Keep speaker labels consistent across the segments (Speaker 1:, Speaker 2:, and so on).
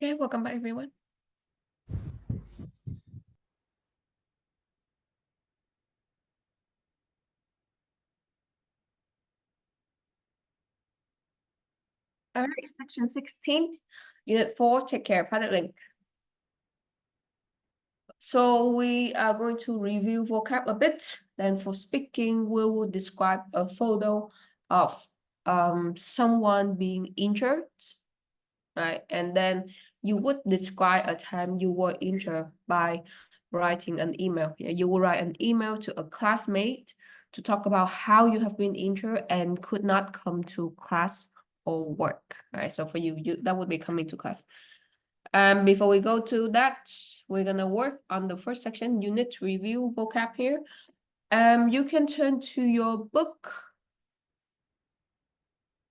Speaker 1: Okay, welcome back everyone. All right, section 16, unit 4, take care, pilot link. So we are going to review vocab a bit. Then for speaking, we will describe a photo of someone being injured, right? And then you would describe a time you were injured by writing an email. Yeah, you will write an email to a classmate to talk about how you have been injured and could not come to class or work, right? So for you that would be coming to class. Before we go to that, we're gonna work on the first section, unit review vocab here. You can turn to your book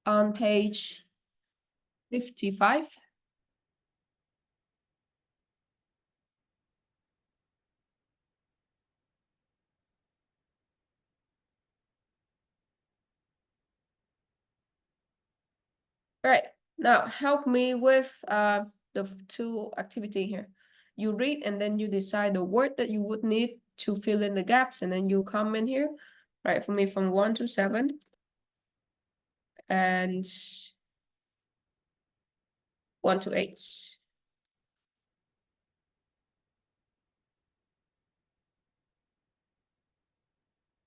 Speaker 1: on page 55. Right, now help me with the two activity here. You read and then you decide the word that you would need to fill in the gaps, and then you comment here. Right, for me from 1 to 7. And 1 to 8.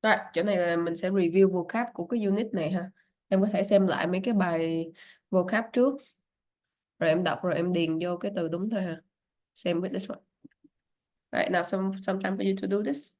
Speaker 1: Rồi, chỗ này là mình sẽ review vocab của cái unit này ha. Em có thể xem lại mấy cái bài vocab trước, rồi em đọc rồi em điền vô cái từ đúng thôi ha. Same with this one. Right, now some time for you to do this.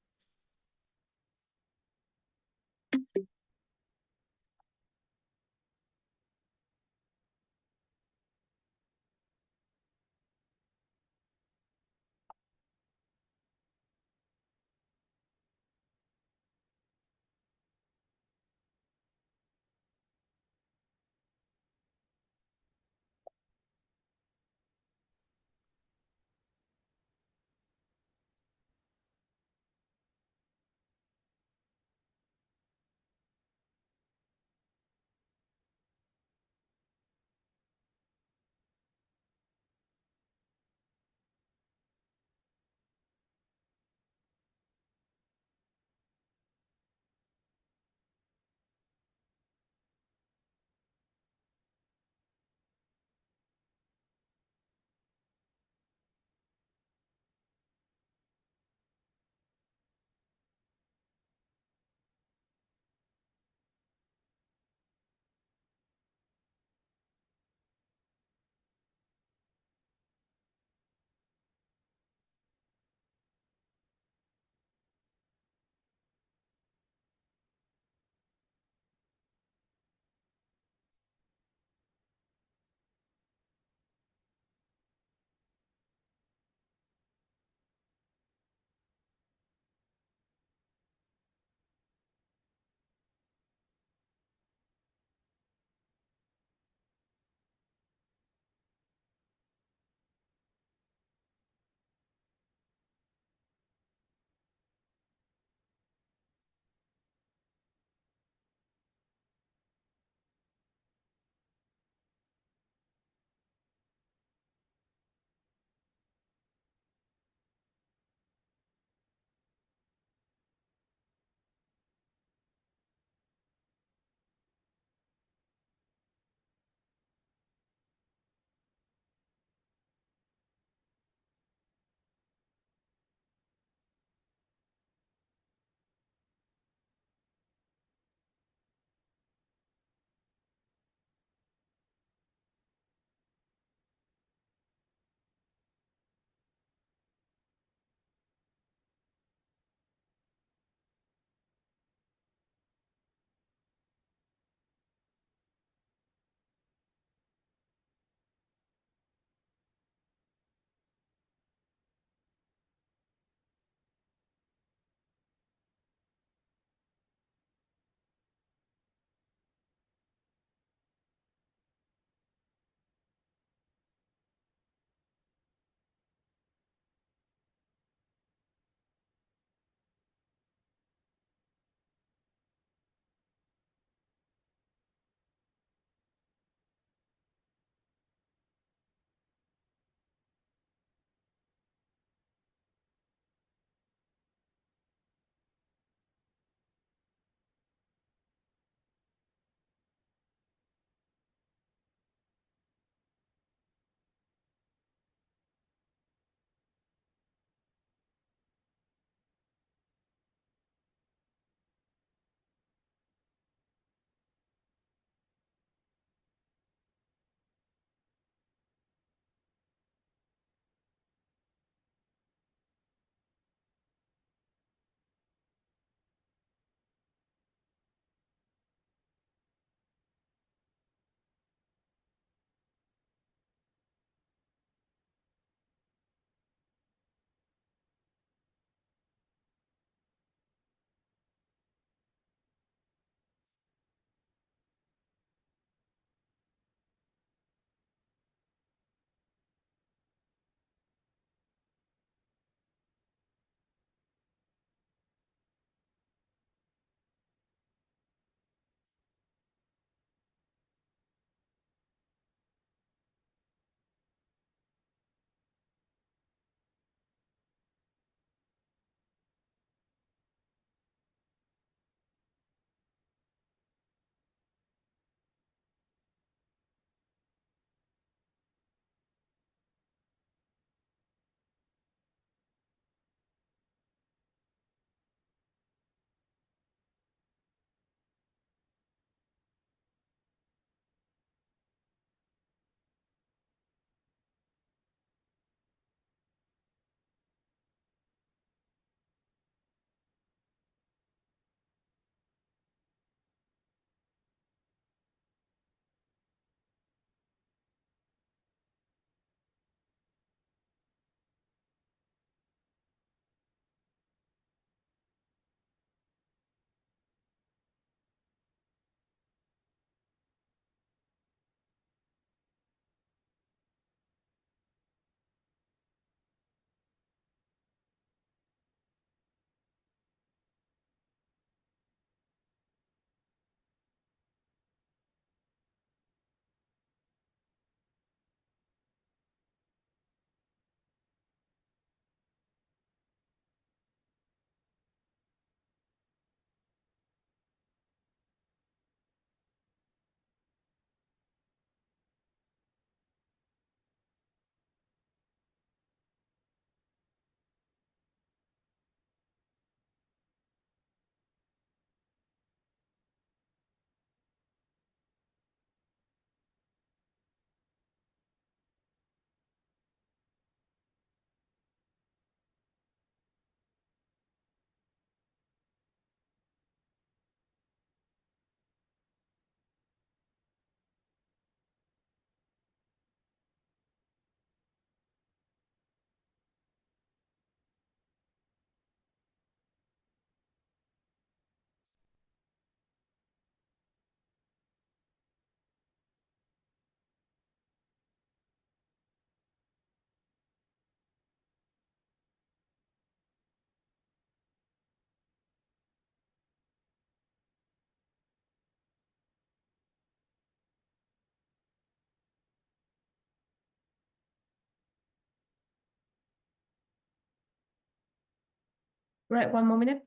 Speaker 1: Right, one more minute.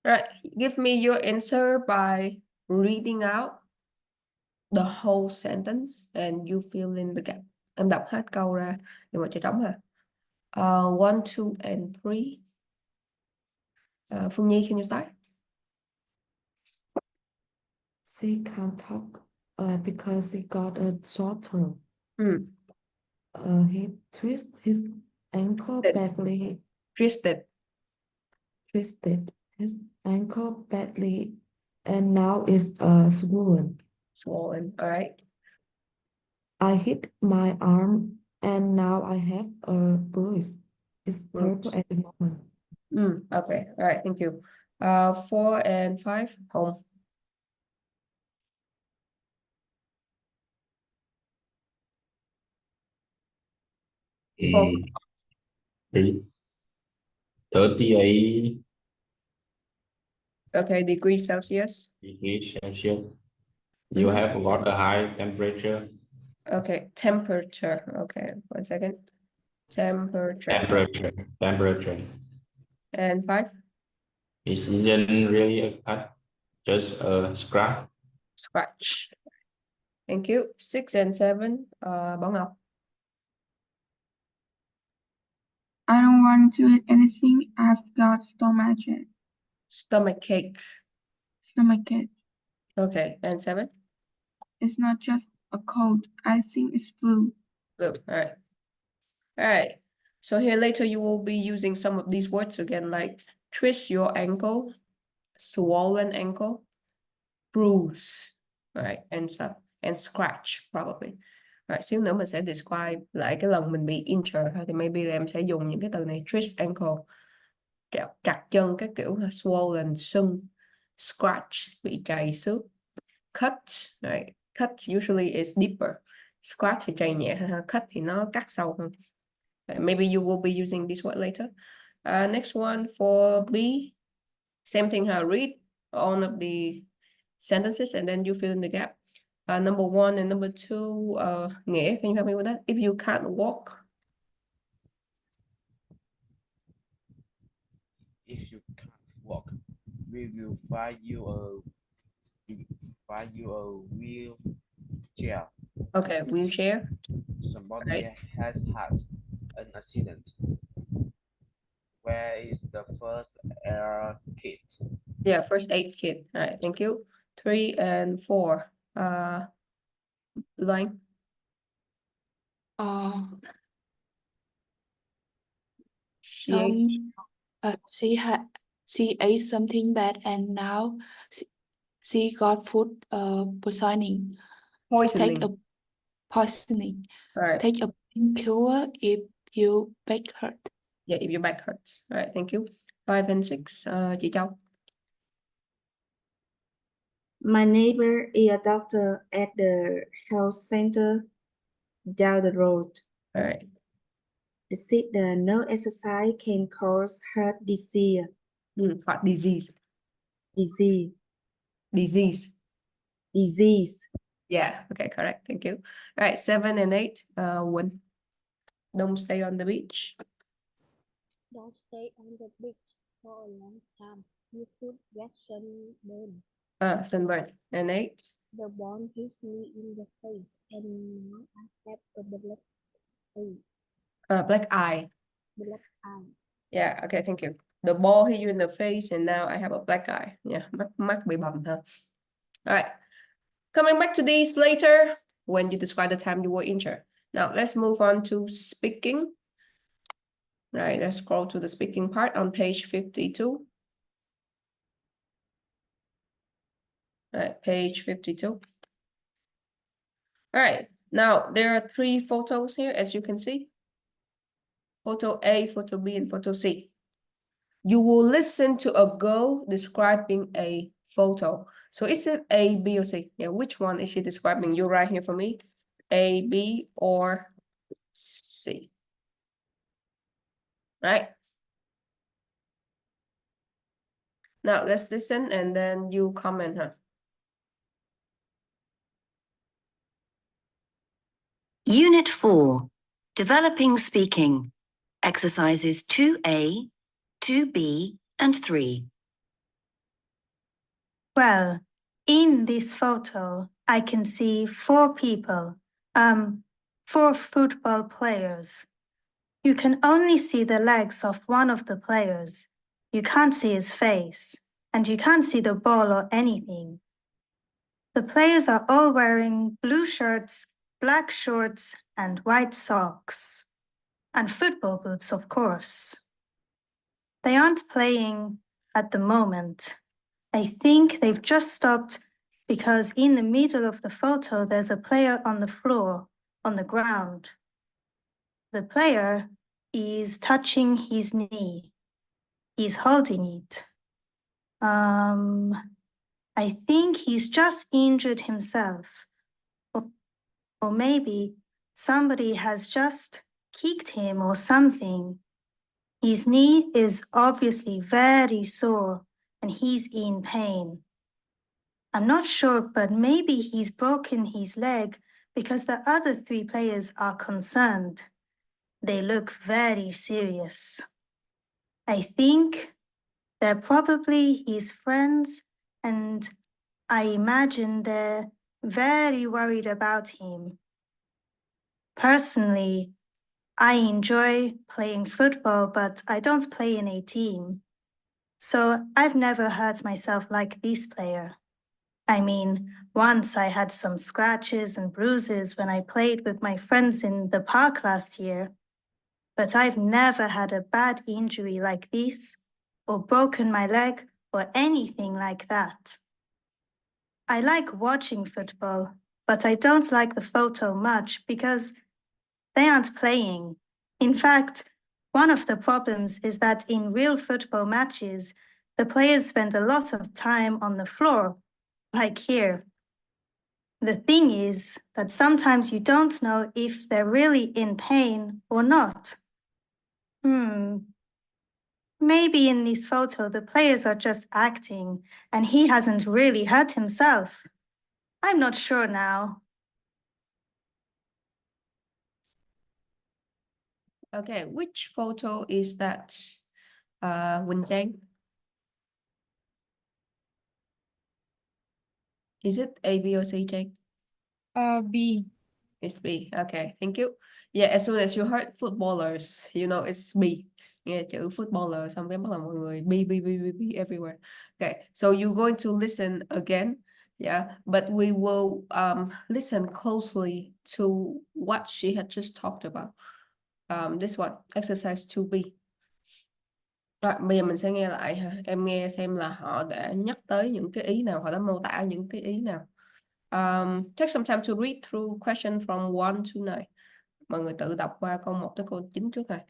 Speaker 1: Right, give me your answer by reading out the whole sentence and you fill in the gap. Em đọc hết câu ra để mà cho trống ha. 1, 2, and 3. Phương Nhi, can you start?
Speaker 2: She can't talk because he got a short tongue. He twisted his ankle badly.
Speaker 1: Twisted.
Speaker 2: Twisted his ankle badly, and now it's swollen.
Speaker 1: Swollen. All right.
Speaker 2: I hit my arm, and now I have a bruise. It's purple at the moment.
Speaker 1: Okay. All right. Thank you. 4 and 5. Home. Four.
Speaker 3: 38
Speaker 1: Okay. Degrees Celsius.
Speaker 3: degrees Celsius. You have got a high temperature.
Speaker 1: Okay. Temperature. Okay. 1 second. Temperature.
Speaker 3: Temperature.
Speaker 1: And 5.
Speaker 3: It isn't really a cut, just a scratch.
Speaker 1: Scratch. Thank you. 6 and 7. Bảo Ngọc.
Speaker 4: I don't want to eat anything. I've got stomachache.
Speaker 1: Stomachache.
Speaker 4: Stomachache.
Speaker 1: Okay. And 7.
Speaker 4: It's not just a cold. I think it's flu.
Speaker 1: Good. All right. All right. So here later you will be using some of these words again, like twist your ankle, swollen ankle, bruise, right, and stuff, and scratch probably. Right, xíu nữa mình sẽ describe lại cái lần mình bị injured thì maybe em sẽ dùng những cái từ này: twist ankle, chặt chân các kiểu, swollen sưng, scratch bị trầy xước, cut, right, cut usually is deeper, scratch thì trầy nhẹ, cut thì nó cắt sâu hơn. Maybe you will be using this word later. Next one for B, same thing. Read all of the sentences and then you fill in the gap. Number 1 and number 2, Nghĩa, can you help me with that? If you can't walk.
Speaker 5: If you can't walk, we will find you a wheelchair.
Speaker 1: Okay, wheelchair.
Speaker 5: Somebody
Speaker 1: Right.
Speaker 5: has had an accident. Where is the first aid kit?
Speaker 1: Yeah, first aid kit. All right, thank you. 3 and 4. Line.
Speaker 6: She ate something bad and now she got food poisoning.
Speaker 1: Poisoning.
Speaker 6: Take a poisoning.
Speaker 1: All right.
Speaker 6: Take a painkiller if your back hurt.
Speaker 1: Yeah, if your back hurts. All right, thank you. 5 and 6. Chị Châu.
Speaker 7: My neighbor is a doctor at the health center down the road.
Speaker 1: All right.
Speaker 7: They said that no exercise can cause heart disease.
Speaker 1: Heart disease.
Speaker 7: Disease.
Speaker 1: Disease.
Speaker 7: Disease.
Speaker 1: Yeah, okay, correct. Thank you. All right, 7 and 8. Win. Don't stay on the beach.
Speaker 8: Don't stay on the beach for a long time. You could get sunburned.
Speaker 1: Sunburn. And 8.
Speaker 8: The ball hit me in the face and now I have a blood
Speaker 1: Black eye.
Speaker 8: black eye.
Speaker 1: Yeah, okay, thank you. The ball hit you in the face and now I have a black eye. Yeah, mắt bị bầm ha. All right. Coming back to these later when you describe the time you were injured. Now let's move on to speaking. All right, let's scroll to the speaking part on page 52. All right, page 52. All right, now there are 3 photos here, as you can see. Photo A, photo B, and photo C. You will listen to a girl describing a photo. So is it A, B, or C? Yeah, which one is she describing? You write here for me. A, B, or C. Right? Now let's listen and then you comment, huh?
Speaker 9: Unit 4, Developing Speaking, Exercises 2A, 2B, and 3.
Speaker 10: Well, in this photo, I can see 4 people, 4 football players. You can only see the legs of one of the players. You can't see his face, and you can't see the ball or anything. The players are all wearing blue shirts, black shorts, and white socks. And football boots, of course. They aren't playing at the moment. I think they've just stopped because in the middle of the photo, there's a player on the floor, on the ground. The player is touching his knee. He's holding it. I think he's just injured himself. Or maybe somebody has just kicked him or something. His knee is obviously very sore and he's in pain. I'm not sure, but maybe he's broken his leg because the other 3 players are concerned. They look very serious. I think they're probably his friends, and I imagine they're very worried about him. Personally, I enjoy playing football, but I don't play in a team. So I've never hurt myself like this player. I mean, once I had some scratches and bruises when I played with my friends in the park last year. But I've never had a bad injury like this, or broken my leg, or anything like that. I like watching football, but I don't like the photo much because they aren't playing. In fact, one of the problems is that in real football matches, the players spend a lot of time on the floor, like here. The thing is that sometimes you don't know if they're really in pain or not. Maybe in this photo, the players are just acting and he hasn't really hurt himself. I'm not sure now.
Speaker 1: Okay, which photo is that? Quỳnh Trang? Is it A, B, or C, Trang?
Speaker 6: B.
Speaker 1: It's B. Okay, thank you. Yeah, as soon as you heard footballers, you know it's B. Nghe chữ footballer xong cái bắt đầu mọi người B everywhere. Okay, so you're going to listen again. Yeah, but we will listen closely to what she had just talked about. This one, exercise 2B. Rồi, bây giờ mình sẽ nghe lại ha. Em nghe xem là họ đã nhắc tới những cái ý nào, họ đã mô tả những cái ý nào. Take some time to read through question from 1 to 9. Mọi người tự đọc qua câu 1 tới câu 9 trước này.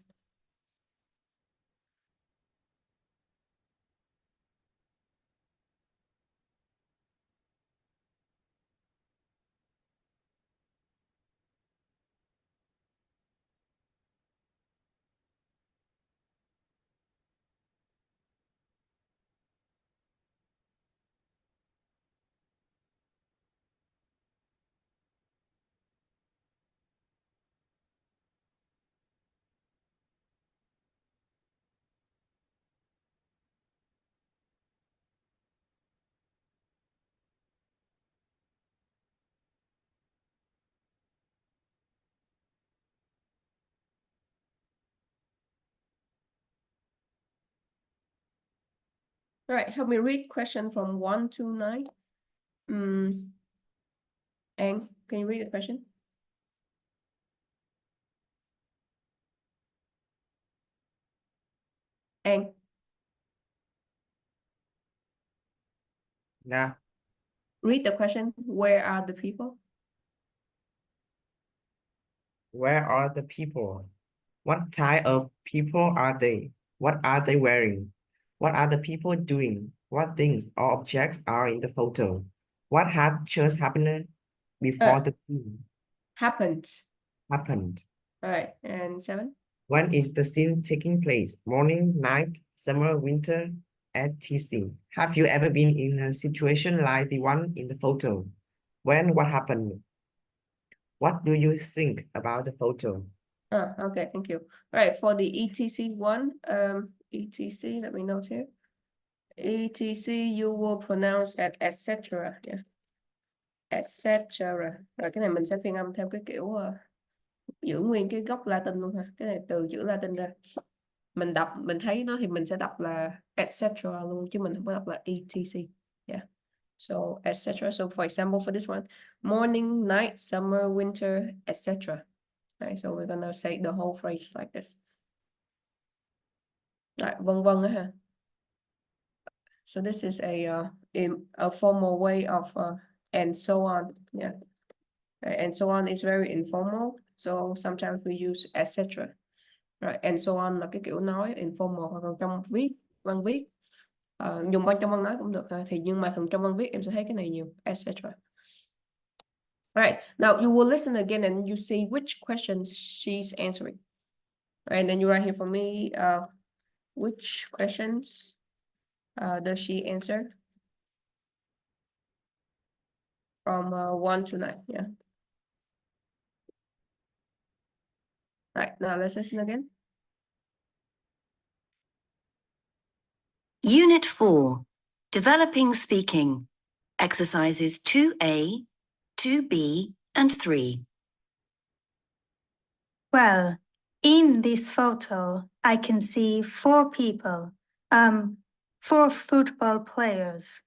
Speaker 1: All right, help me read question from 1 to 9. Anh, can you read the question? Anh,
Speaker 5: Yeah.
Speaker 1: read the question. Where are the people?
Speaker 5: Where are the people? What type of people are they? What are they wearing? What are the people doing? What things or objects are in the photo? What had just happened before the scene
Speaker 1: Happened.
Speaker 5: happened?
Speaker 1: All right, and 7.
Speaker 5: When is the scene taking place? Morning, night, summer, winter, etc. Have you ever been in a situation like the one in the photo? When, what happened? What do you think about the photo?
Speaker 1: Okay, thank you. All right, for the ETC one, ETC, let me note here. ETC, you will pronounce that etc. Yeah. Etc. Rồi cái này mình sẽ phiên âm theo cái kiểu giữ nguyên cái gốc Latin luôn ha. Cái này từ chữ Latin ra. Mình đọc, mình thấy nó thì mình sẽ đọc là etc. luôn chứ mình không có đọc là ETC. Yeah. So etc. So for example, for this one, morning, night, summer, winter, etc. Right, so we're gonna say the whole phrase like this. Right, vân vân á ha. So this is a formal way of and so on. Yeah. Right, and so on is very informal. So sometimes we use etc. Right, and so on là cái kiểu nói informal, hoặc còn trong văn viết dùng trong văn nói cũng được ha. Thì nhưng mà thường trong văn viết em sẽ thấy cái này nhiều etc. Right, now you will listen again and you see which questions she's answering. And then you write here for me which questions does she answer from 1 to 9. Yeah. Right, now let's listen again.
Speaker 9: Unit 4, Developing Speaking, exercises 2A, 2B, and 3.
Speaker 10: Well, in this photo, I can see 4 people, 4 football players.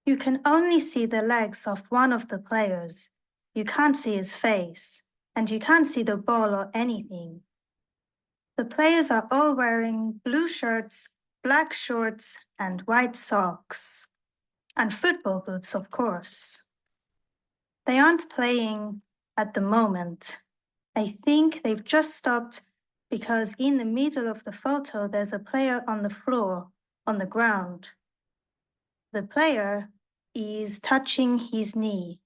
Speaker 10: You can only see the legs of one of the players. You can't see his face, and you can't see the ball or anything. The players are all wearing blue shirts, black shorts, and white socks. And football boots, of course. They aren't playing at the moment. I think they've just stopped because in the middle of the photo, there's a player on the floor, on the ground. The player is touching his knee.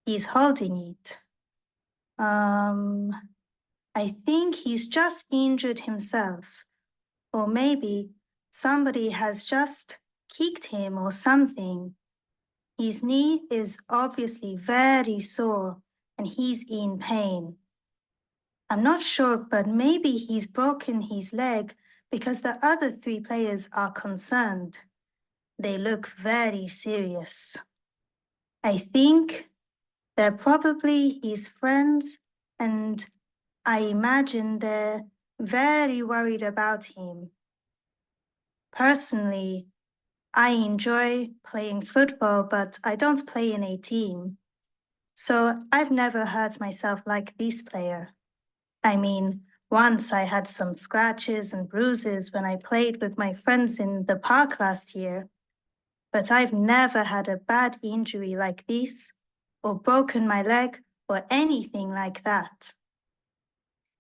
Speaker 10: He's holding it. I think he's just injured himself. Or maybe somebody has just kicked him or something. His knee is obviously very sore and he's in pain. I'm not sure, but maybe he's broken his leg because the other 3 players are concerned. They look very serious. I think they're probably his friends, and I imagine they're very worried about him. Personally, I enjoy playing football, but I don't play in a team. So I've never hurt myself like this player. I mean, once I had some scratches and bruises when I played with my friends in the park last year. But I've never had a bad injury like this, or broken my leg, or anything like that.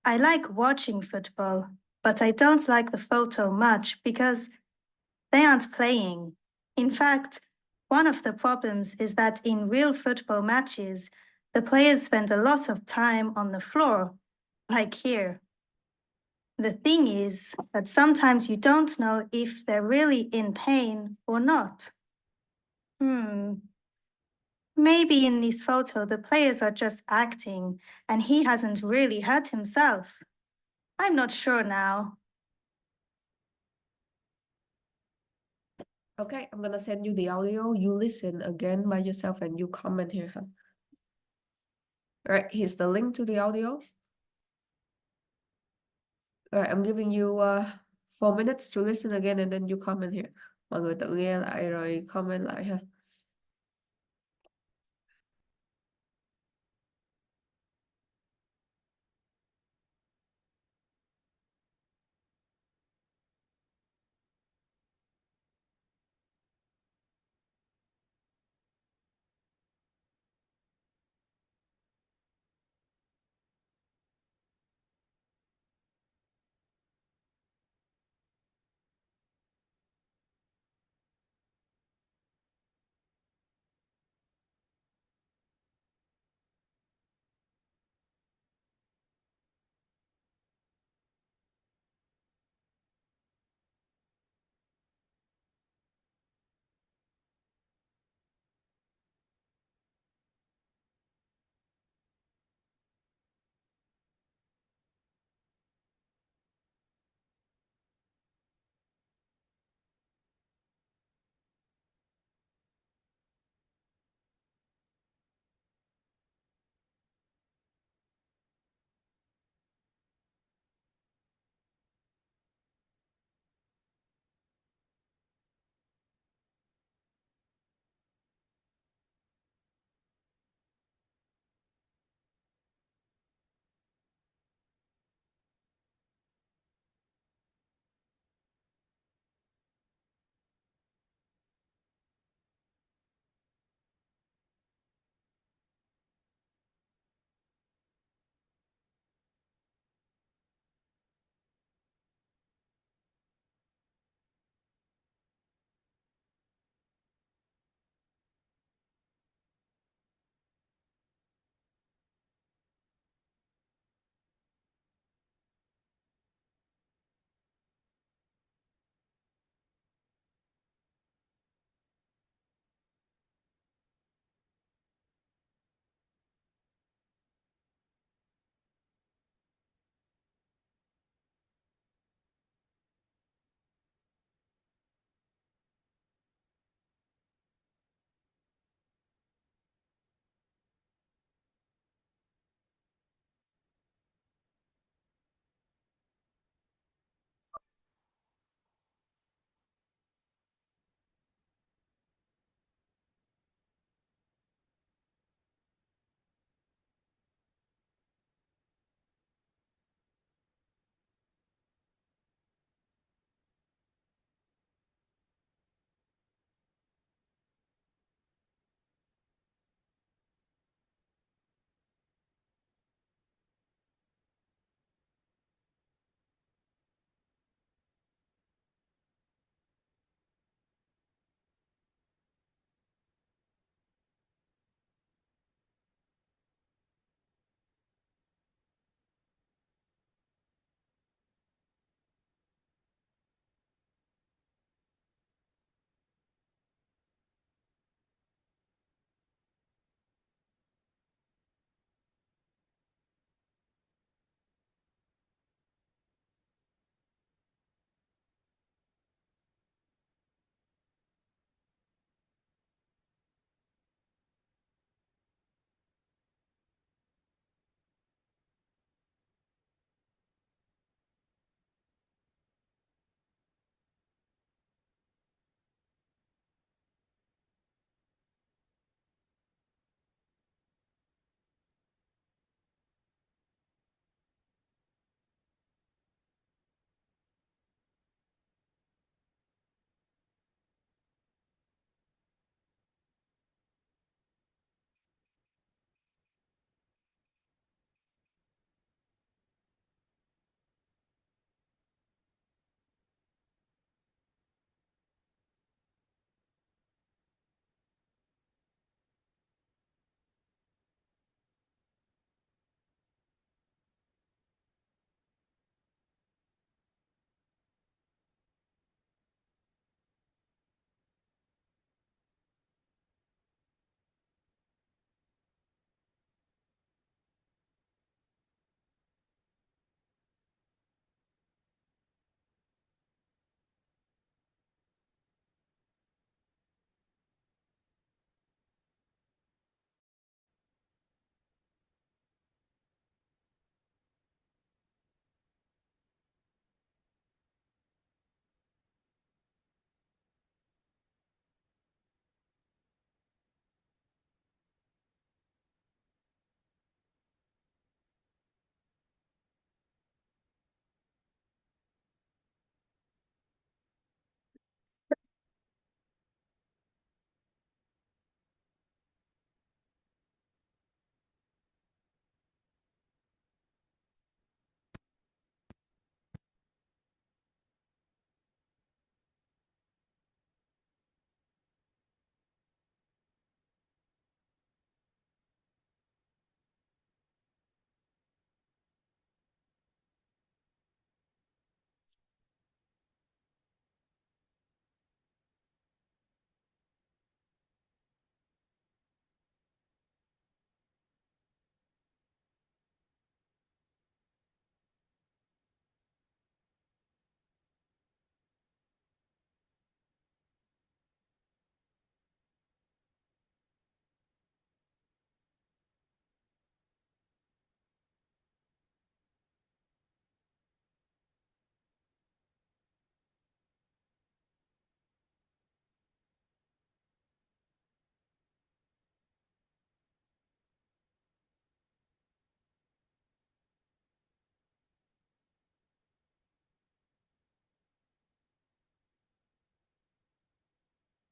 Speaker 10: I like watching football, but I don't like the photo much because they aren't playing. In fact, one of the problems is that in real football matches, the players spend a lot of time on the floor, like here. The thing is that sometimes you don't know if they're really in pain or not. Maybe in this photo, the players are just acting and he hasn't really hurt himself. I'm not sure now.
Speaker 1: Okay, I'm gonna send you the audio. You listen again by yourself and you comment here. Huh? All right, here's the link to the audio. All right, I'm giving you 4 minutes to listen again and then you comment here. Mọi người tự nghe lại rồi comment lại ha.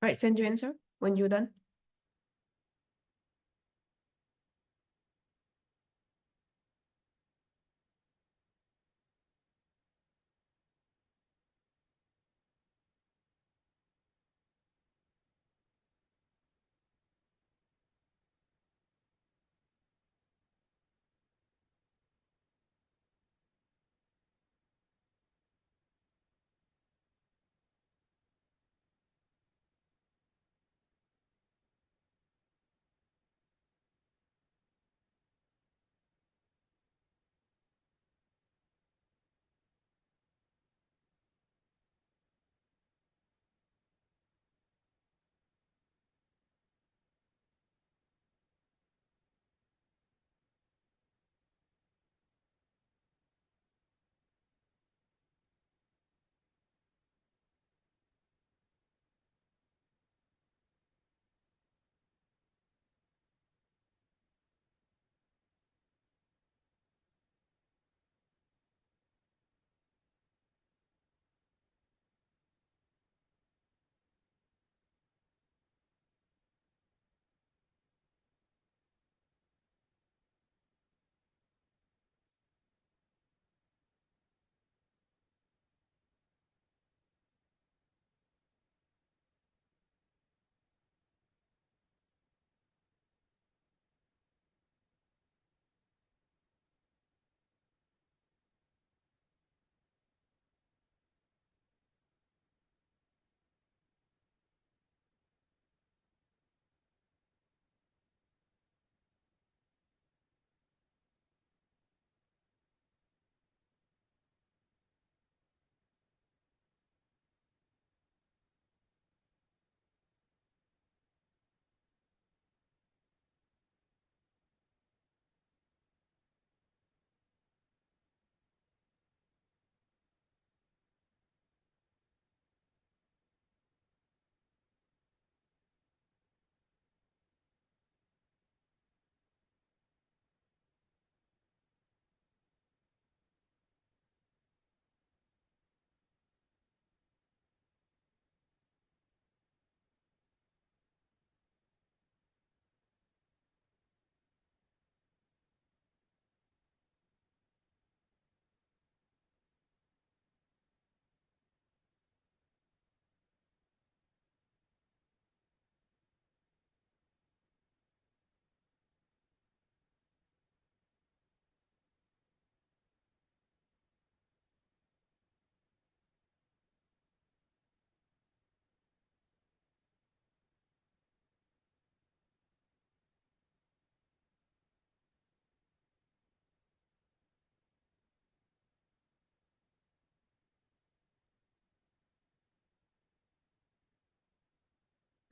Speaker 1: right, send your answer when you're done.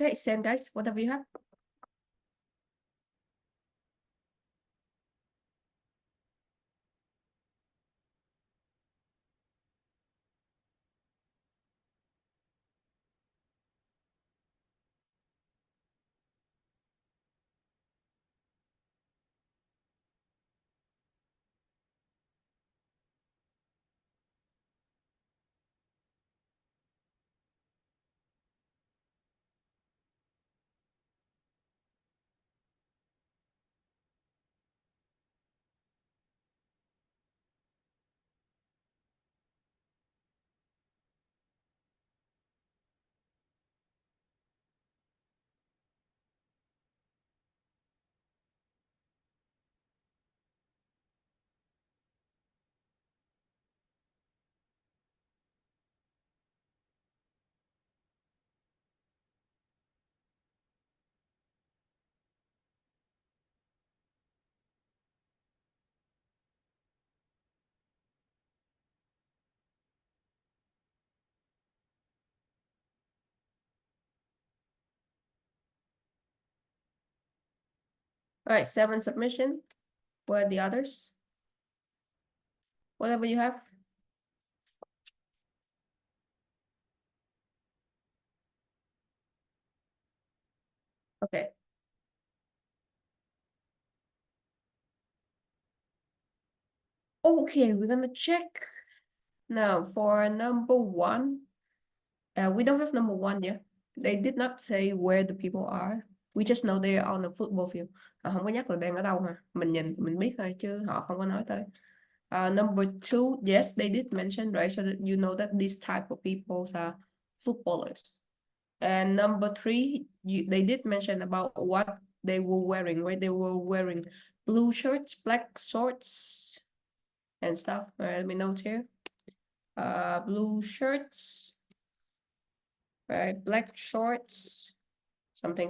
Speaker 1: Okay, send guys, whatever you have. All right, 7 submission. Where are the others? Whatever you have. Okay. Okay, we're gonna check now for number 1. We don't have number 1 yet. They did not say where the people are. We just know they are on the football field. Họ không có nhắc là đang ở đâu ha. Mình nhìn thì mình biết thôi chứ họ không có nói tới. Number 2, yes, they did mention, right? So that you know that these type of people are footballers. And number 3, they did mention about what they were wearing, right? They were wearing blue shirts, black shorts, and stuff. All right, let me note here. Blue shirts, right? Black shorts, something,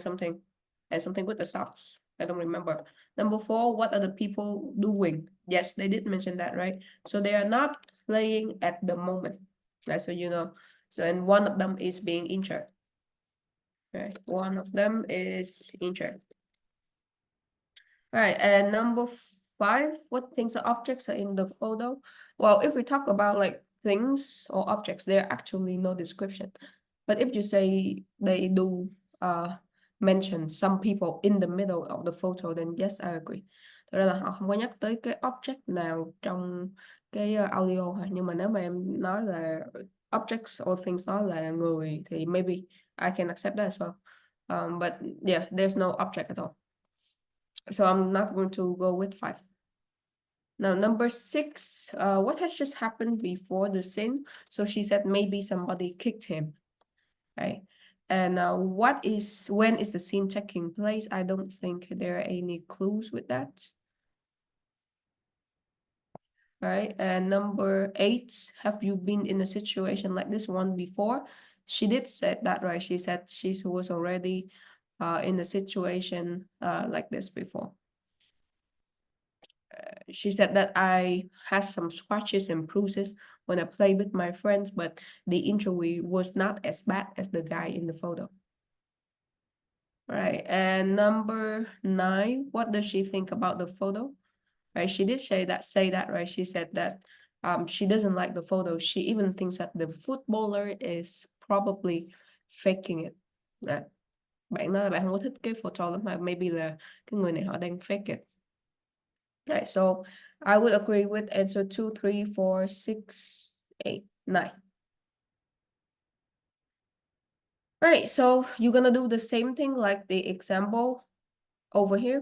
Speaker 1: and something with the socks. I don't remember. Number 4, what are the people doing? Yes, they did mention that, right? So they are not playing at the moment. Right, so you know. So and one of them is being injured. Right, one of them is injured. Right, and number 5, what things or objects are in the photo? Well, if we talk about like things or objects, there are actually no description. But if you say they do mention some people in the middle of the photo, then yes, I agree. Thật ra là họ không có nhắc tới cái object nào trong cái audio ha. Nhưng mà nếu mà em nói là objects or things đó là người thì maybe I can accept that as well. But yeah, there's no object at all. So I'm not going to go with 5. Now, number 6, what has just happened before the scene? So she said maybe somebody kicked him, right? And when is the scene taking place? I don't think there are any clues with that. Right, and number 8, have you been in a situation like this one before? She did say that, right? She said she was already in a situation like this before. She said that I had some scratches and bruises when I played with my friends, but the injury was not as bad as the guy in the photo. Right, and number 9, what does she think about the photo? Right, she did say that, right? She said that she doesn't like the photo. She even thinks that the footballer is probably faking it. Right. Bạn nói là bạn không có thích cái photo lắm mà maybe là cái người này họ đang fake it. Right, so I would agree with answer 2, 3, 4, 6, 8, 9. Right, so you're gonna do the same thing like the example over here,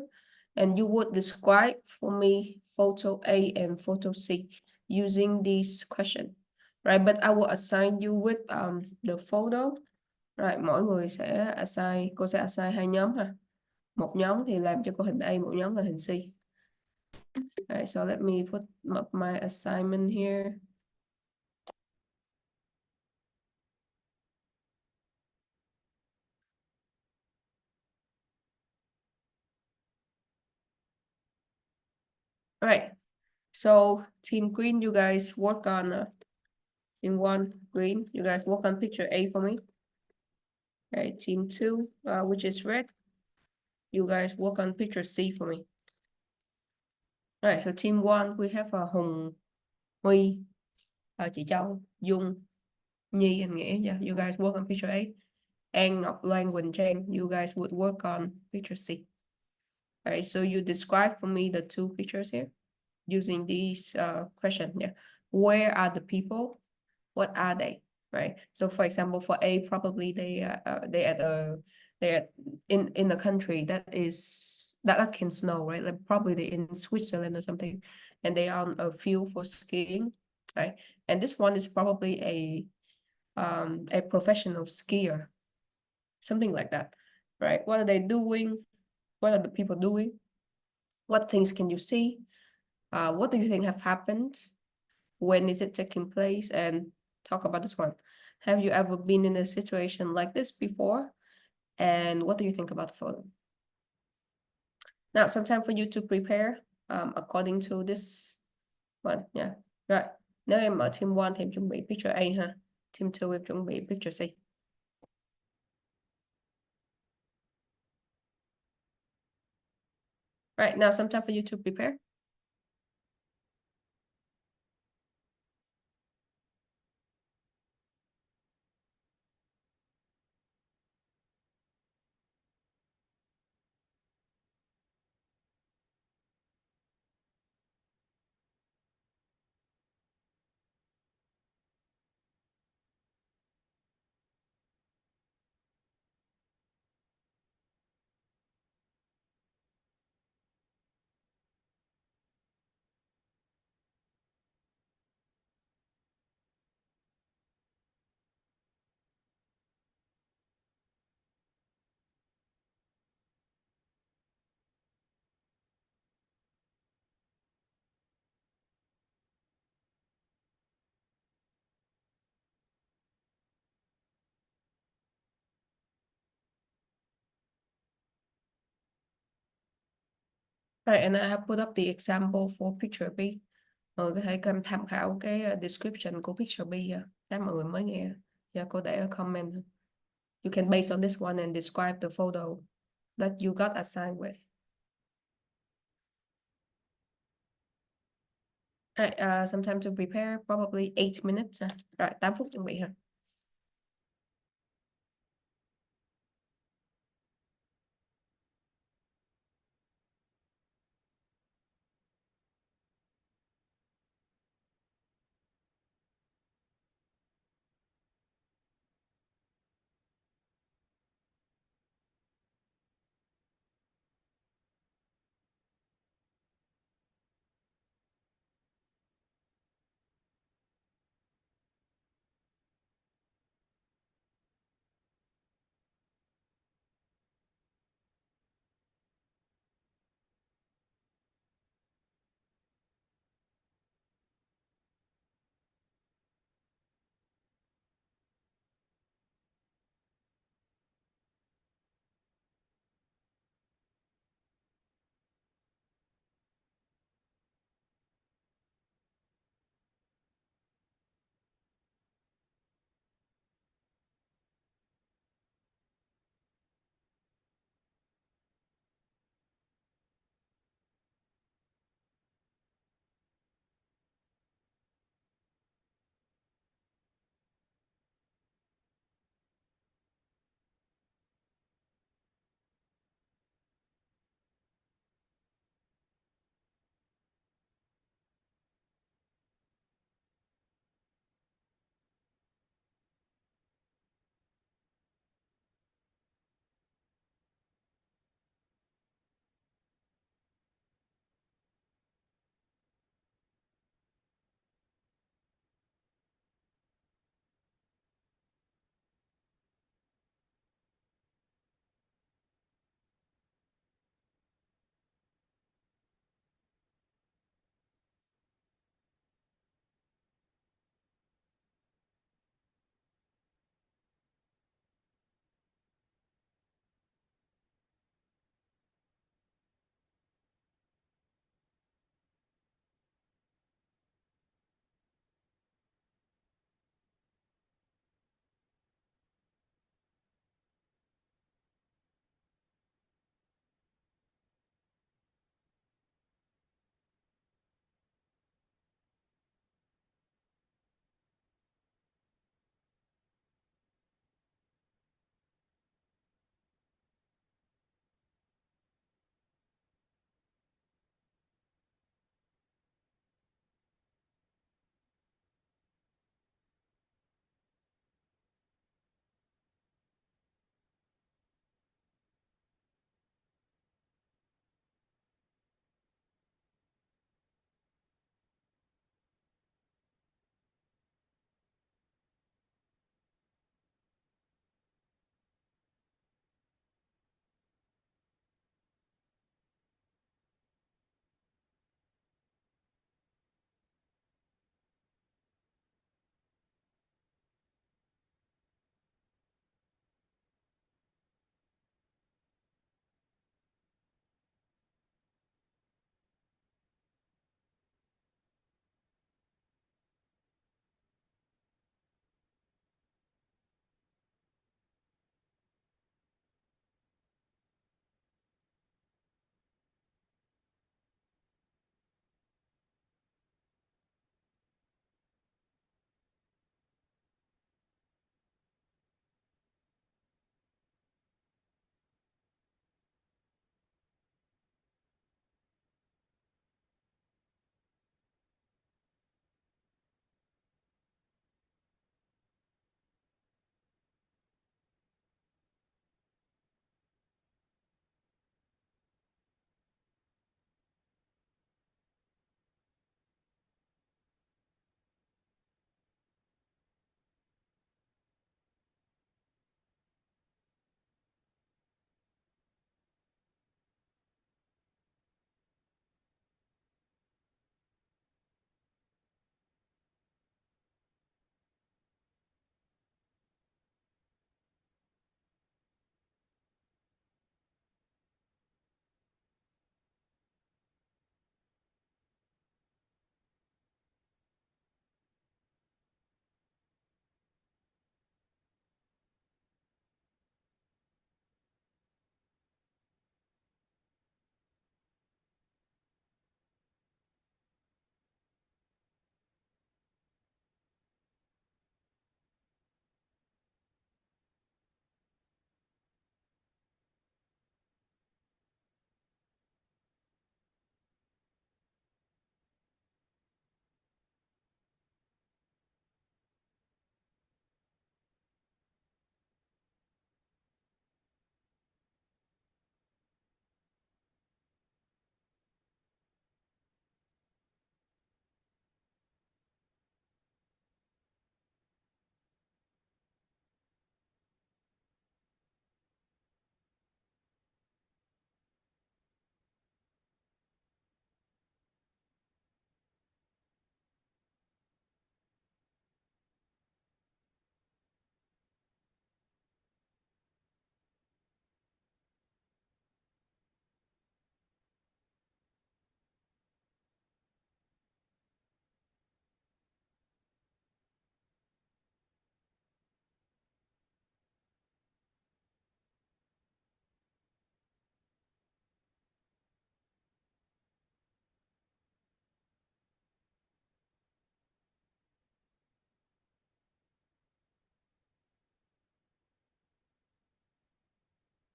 Speaker 1: and you would describe for me photo A and photo C using this question, right? But I will assign you with the photo. Right, mỗi người sẽ assign, cô sẽ assign 2 nhóm ha. Một nhóm thì làm cho cô hình A, một nhóm là hình C. Alright, so let me put up my assignment here. Alright, so team green, you guys work on team 1 green, you guys work on picture A for me. Alright, team 2, which is red, you guys work on picture C for me. Alright, so team 1, we have Hùng, Huy, chị Châu, Dung, Nhi and Nghĩa. Yeah, you guys work on picture A. And Ngọc Loan, Quỳnh Trang, you guys would work on picture C. Alright, so you describe for me the 2 pictures here using these questions. Yeah, where are the people? What are they? Right. So for example, for A, probably they're in a country that can snow, right? Like probably they're in Switzerland or something, and they are on a field for skiing, right? And this one is probably a professional skier, something like that, right? What are they doing? What are the people doing? What things can you see? What do you think have happened? When is it taking place? And talk about this one. Have you ever been in a situation like this before? And what do you think about the photo? Now, some time for you to prepare according to this one. Yeah, right. Nếu em ở team 1 thì em chuẩn bị picture A ha. Team 2 em chuẩn bị picture C. Right, now some time for you to prepare. Right, and I have put up the example for picture B. Mọi người có thể cầm tham khảo cái description của picture B ha. Các mọi người mới nghe. Dạ, cô để ở comment. You can base on this one and describe the photo that you got assigned with. Right, some time to prepare, probably 8 minutes. Rồi, 8 phút chuẩn bị ha.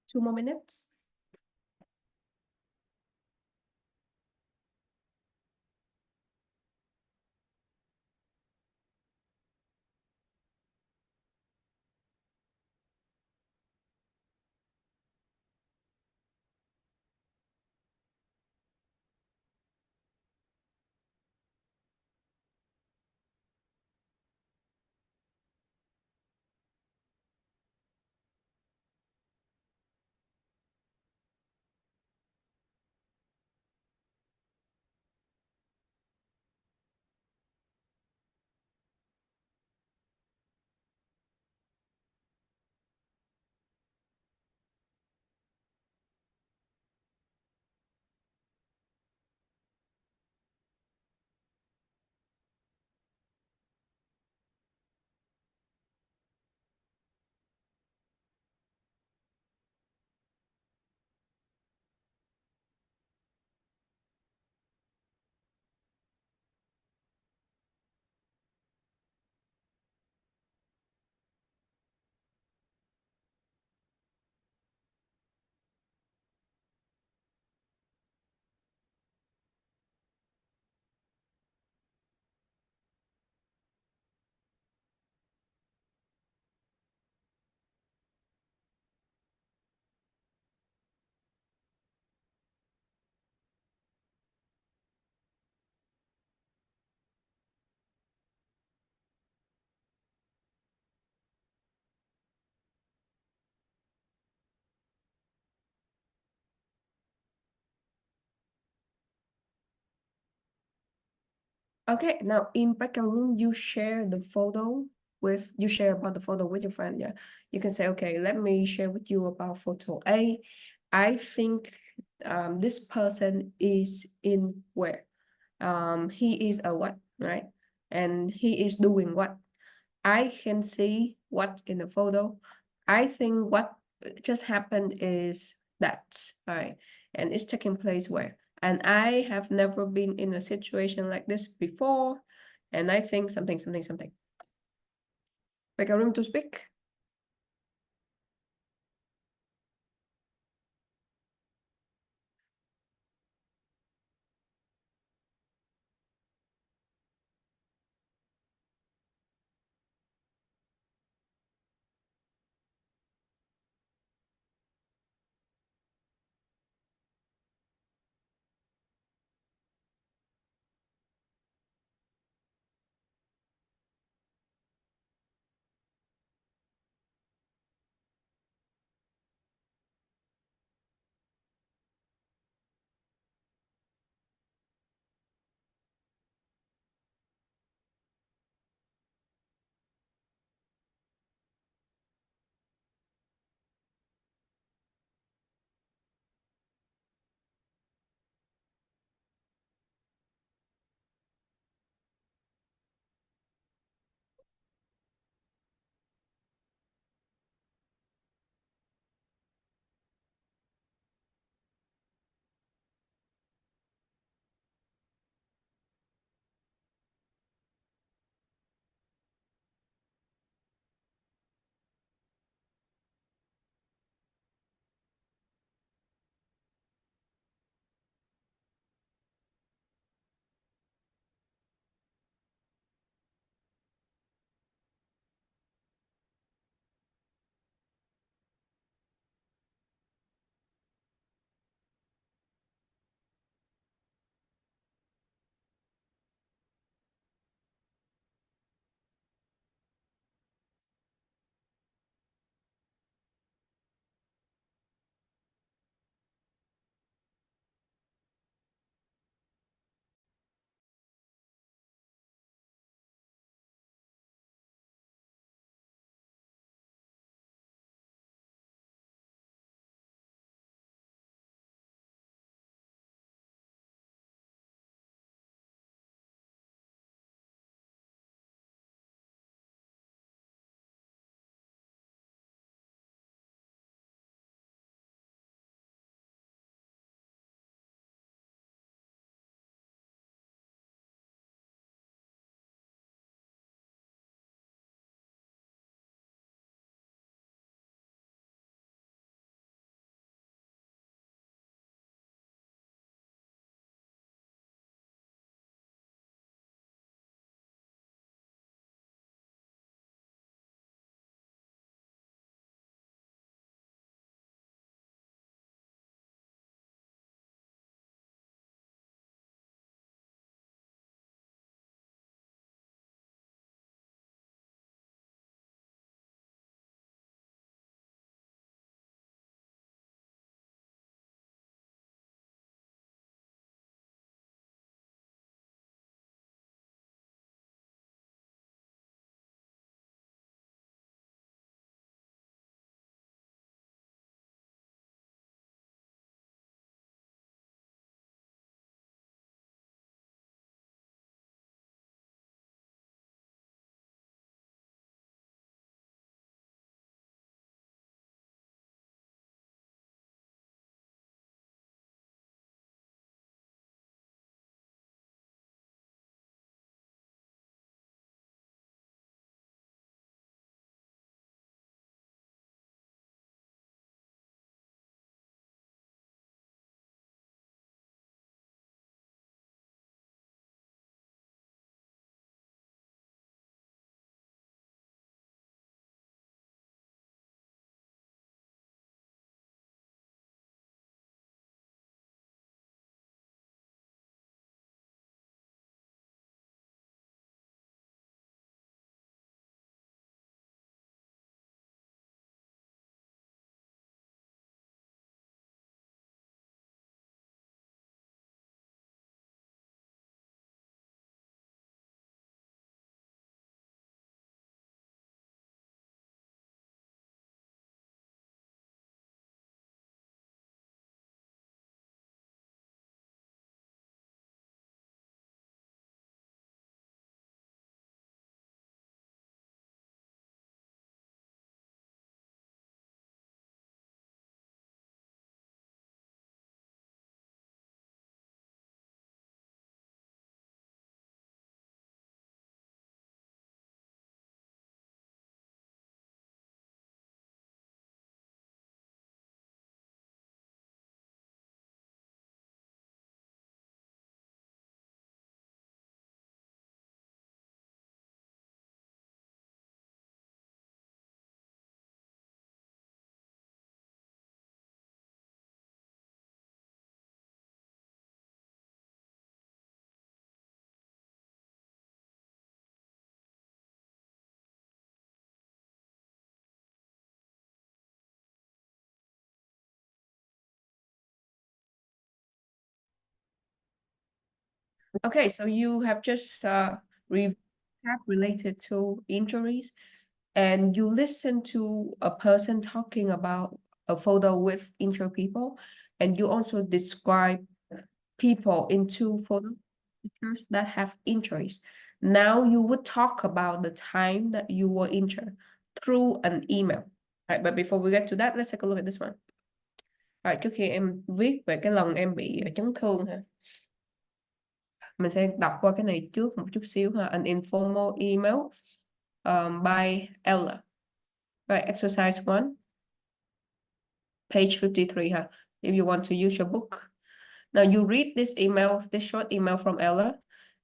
Speaker 1: 2 more minutes. Okay, now in breakout room, you share the photo with, you share about the photo with your friend, yeah. You can say, okay, let me share with you about photo A. I think this person is in where? He is a what, right? And he is doing what? I can see what in the photo. I think what just happened is that, right? And it's taking place where? And I have never been in a situation like this before. And I think something, something, something. Make a room to speak. Okay, so you have just recap related to injuries, and you listen to a person talking about a photo with injured people, and you also describe people in two photo pictures that have injuries. Now you would talk about the time that you were injured through an email. Right, but before we get to that, let's take a look at this one. Right, trước khi em viết về cái lần em bị chấn thương ha, mình sẽ đọc qua cái này trước một chút xíu ha. An informal email by Ella. Right, exercise 1, page 53 ha. If you want to use your book. Now you read this email, this short email from Ella,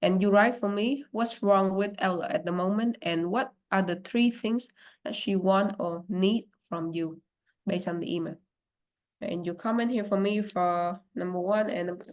Speaker 1: and you write for me what's wrong with Ella at the moment and what are the 3 things that she want or need from you based on the email. And you comment here for me for number 1 and number 2.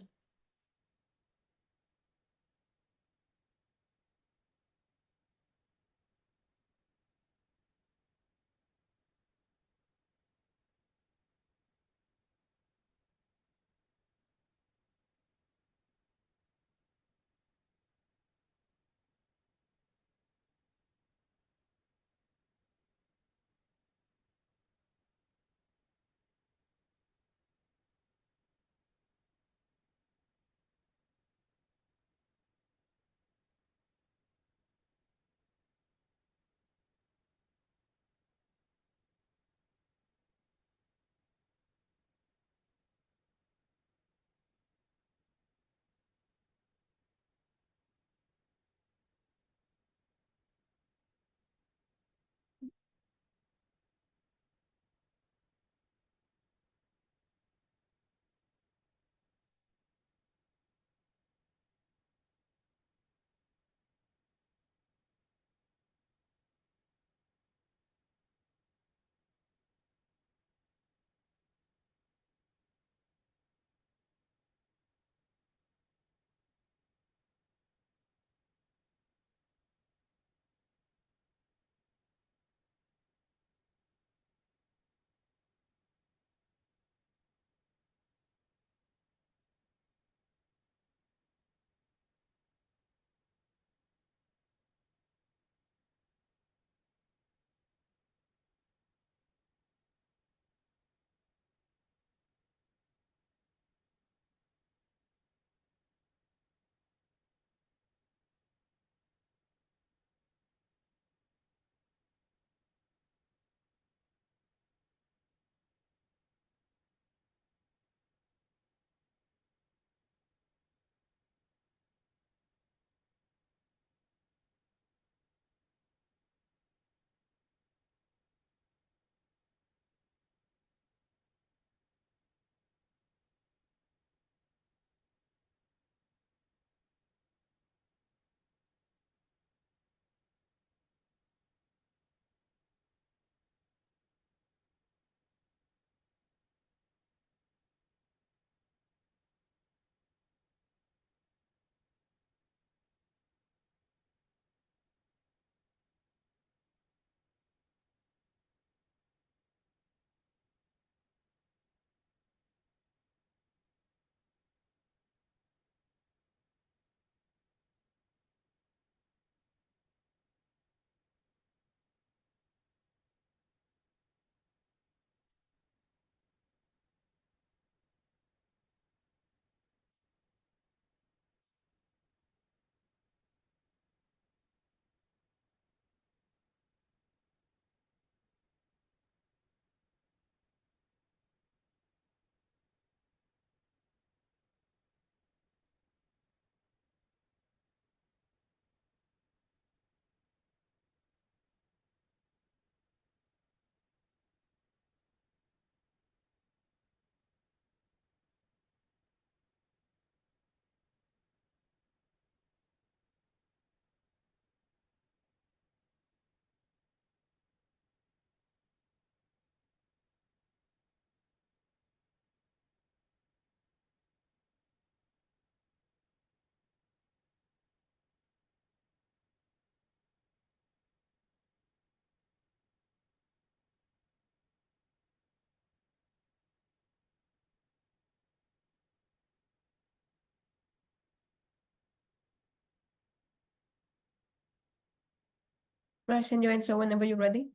Speaker 1: Right, send your answer whenever you're ready.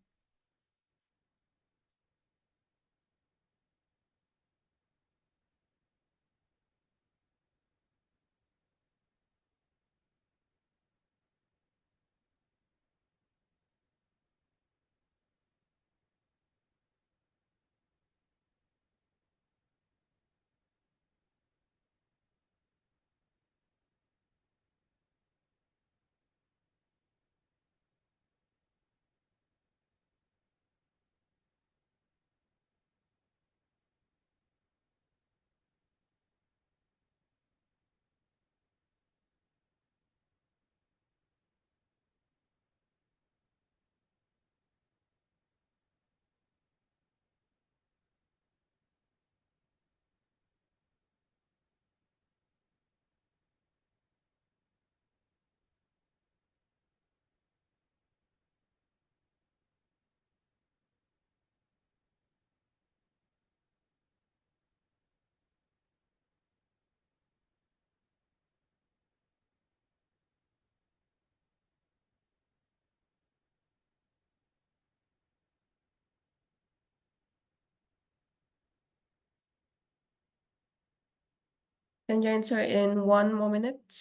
Speaker 1: Send your answer in 1 more minute.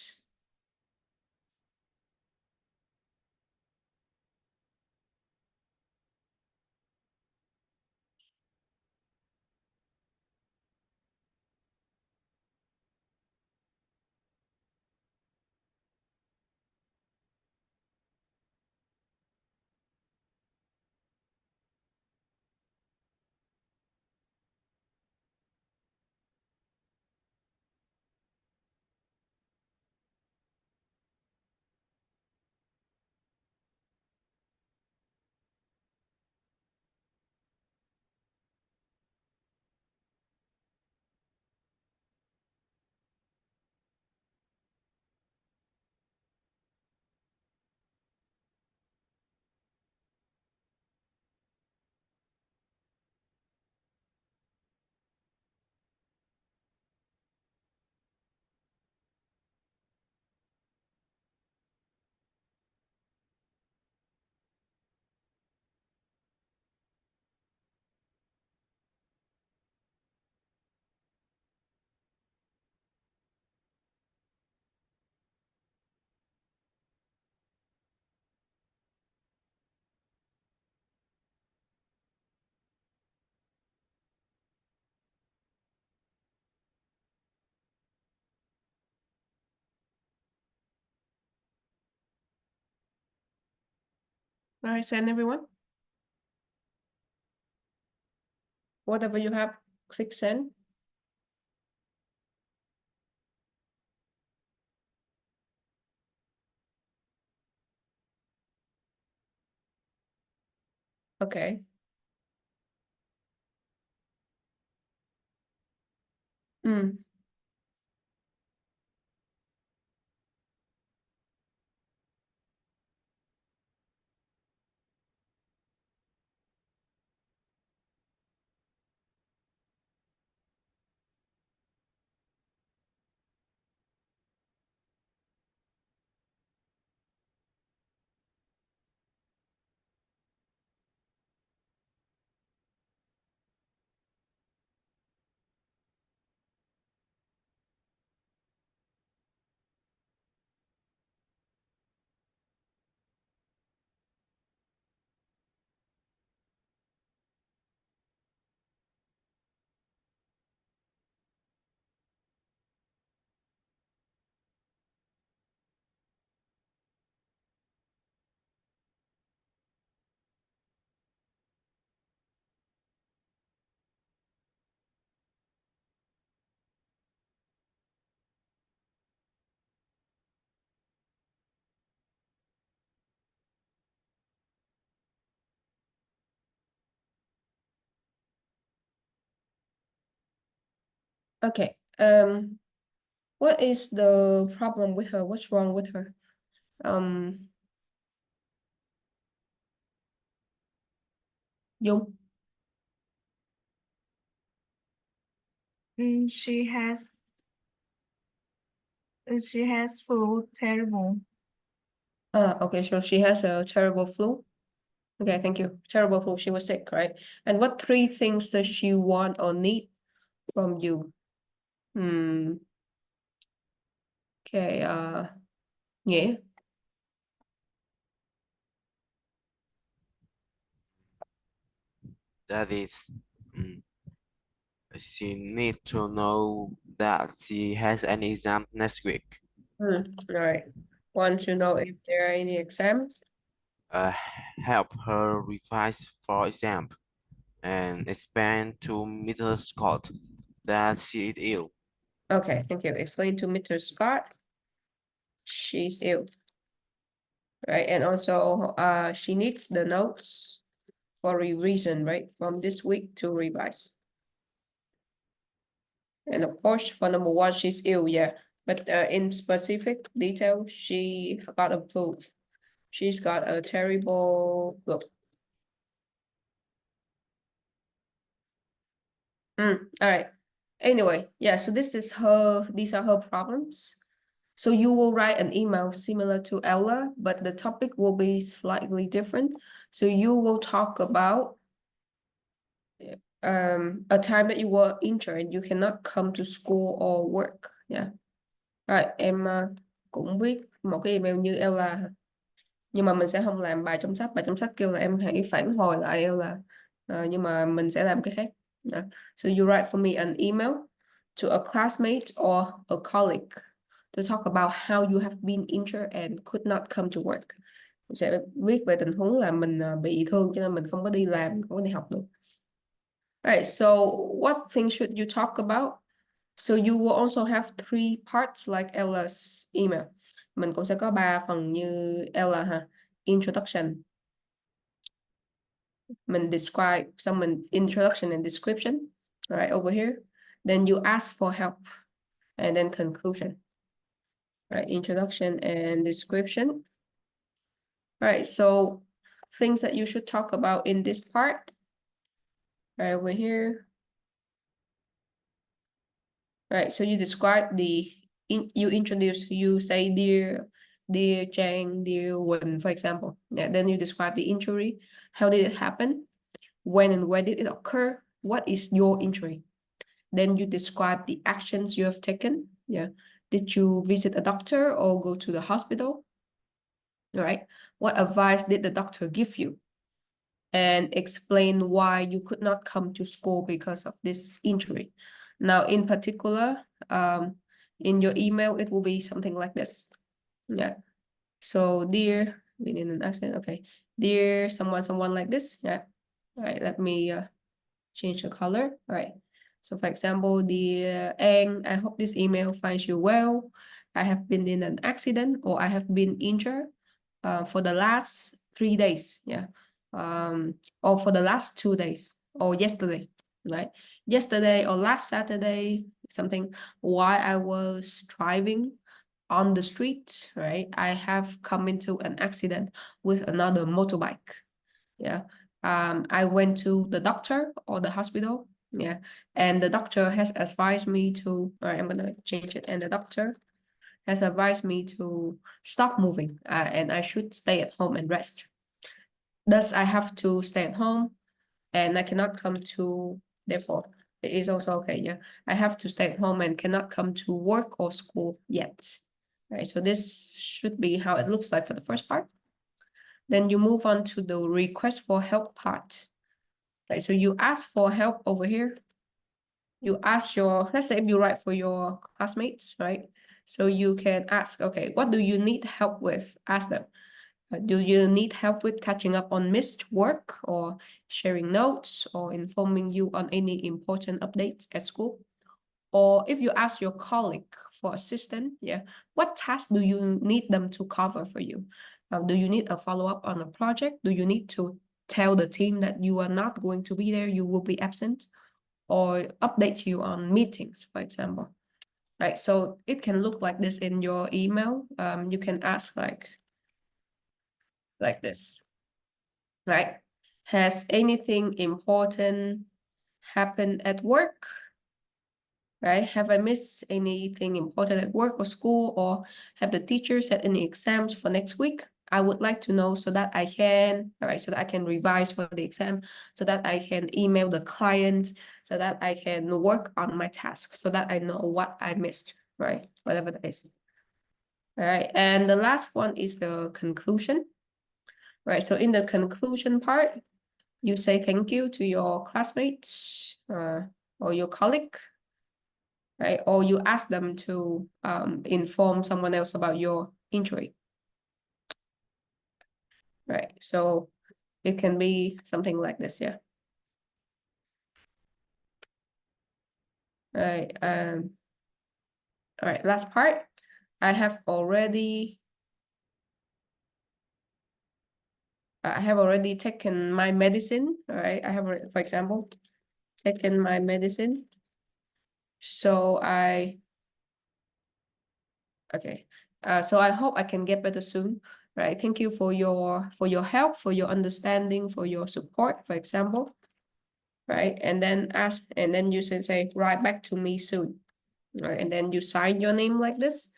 Speaker 1: All right, send everyone. Whatever you have, click send. Okay. Mm. Okay. What is the problem with her? What's wrong with her? Dung.
Speaker 11: She has food terrible.
Speaker 1: Okay, so she has a terrible flu. Okay, thank you. Terrible flu. She was sick, right? And what 3 things does she want or need from you? Okay, yeah.
Speaker 11: That is, mm, she need to know that she has an exam next week.
Speaker 1: All right. Want to know if there are any exams?
Speaker 11: Help her revise for exam and explain to Mr. Scott that she is ill.
Speaker 1: Okay, thank you. Explain to Mr. Scott. She's ill. Right, and also she needs the notes for revision, right? From this week to revise. And of course, for number 1, she's ill, yeah. But in specific detail, she got a flu. She's got a terrible flu. All right. Anyway, yeah, so these are her problems. So you will write an email similar to Ella, but the topic will be slightly different. So you will talk about a time that you were injured and you cannot come to school or work. Yeah. Rồi, em cũng viết một cái email như Ella, nhưng mà mình sẽ không làm bài trong sách. Bài trong sách kêu là em hãy phản hồi lại Ella, nhưng mà mình sẽ làm cái khác. Yeah. So you write for me an email to a classmate or a colleague to talk about how you have been injured and could not come to work. Mình sẽ viết về tình huống là mình bị thương cho nên mình không có đi làm, không có đi học được. Right, so what things should you talk about? So you will also have 3 parts like Ella's email. Mình cũng sẽ có 3 phần như Ella ha. Introduction. Mình describe, xong mình introduction and description. Right, over here. Then you ask for help. And then conclusion. Right, introduction and description. Right, so things that you should talk about in this part. Right, over here. Right, so you describe you introduce, you say dear Chang, dear Wen, for example. Yeah, then you describe the injury. How did it happen? When and where did it occur? What is your injury? Then you describe the actions you have taken. Yeah. Did you visit a doctor or go to the hospital? All right. What advice did the doctor give you? And explain why you could not come to school because of this injury. Now, in particular, in your email, it will be something like this. Yeah. So, dear, been in an accident. Okay. Dear someone like this. Yeah. All right. Let me change the color. All right. So, for example, dear Ang, I hope this email finds you well. I have been in an accident or I have been injured for the last 3 days. Yeah. Or for the last 2 days or yesterday, right? Yesterday or last Saturday, something, while I was driving on the street, right? I have come into an accident with another motorbike. Yeah. I went to the doctor or the hospital. Yeah. And the doctor has advised me to, all right, I'm gonna change it. And the doctor has advised me to stop moving and I should stay at home and rest. Thus, I have to stay at home and I cannot come to, therefore, it is also okay, yeah. I have to stay at home and cannot come to work or school yet. Right, so this should be how it looks like for the first part. Then you move on to the request for help part. Right, so you ask for help over here. You ask your, let's say you write for your classmates, right? So you can ask, okay, what do you need help with? Ask them. Do you need help with catching up on missed work or sharing notes or informing you on any important updates at school? Or if you ask your colleague for assistance, yeah, what tasks do you need them to cover for you? Do you need a follow-up on a project? Do you need to tell the team that you are not going to be there, you will be absent? Or update you on meetings, for example? Right, so it can look like this in your email. You can ask like this, right? Has anything important happened at work? Right? Have I missed anything important at work or school, or have the teachers set any exams for next week? I would like to know so that I can, all right, so that I can revise for the exam, so that I can email the client, so that I can work on my task, so that I know what I missed, right? Whatever that is. All right, and the last one is the conclusion. Right, so in the conclusion part, you say thank you to your classmates or your colleague, right? Or you ask them to inform someone else about your injury. Right, so it can be something like this, yeah. Right, all right, last part. I have already taken my medicine, all right? I have, for example, taken my medicine. So okay. So I hope I can get better soon, right? Thank you for your help, for your understanding, for your support, for example, right? And then you say write back to me soon, right? And then you sign your name like this,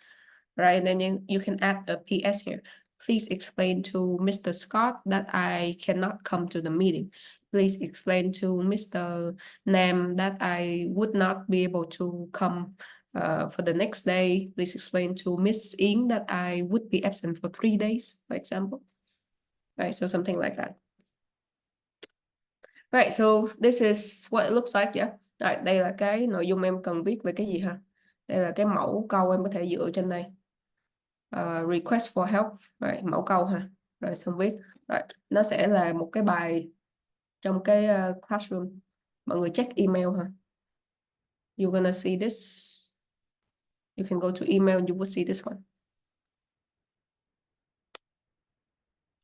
Speaker 1: right? And then you can add a PS here. Please explain to Mr. Scott that I cannot come to the meeting. Please explain to Mr. Nam that I would not be able to come for the next day. Please explain to Miss Ying that I would be absent for 3 days, for example. Right, so something like that. Right, so this is what it looks like, yeah. Rồi, đây là cái nội dung em cần viết về cái gì ha. Đây là cái mẫu câu em có thể dựa trên đây. Request for help, rồi mẫu câu ha. Rồi xong viết. Rồi, nó sẽ là một cái bài trong cái classroom. Mọi người check email ha. You're gonna see this. You can go to email, you will see this one.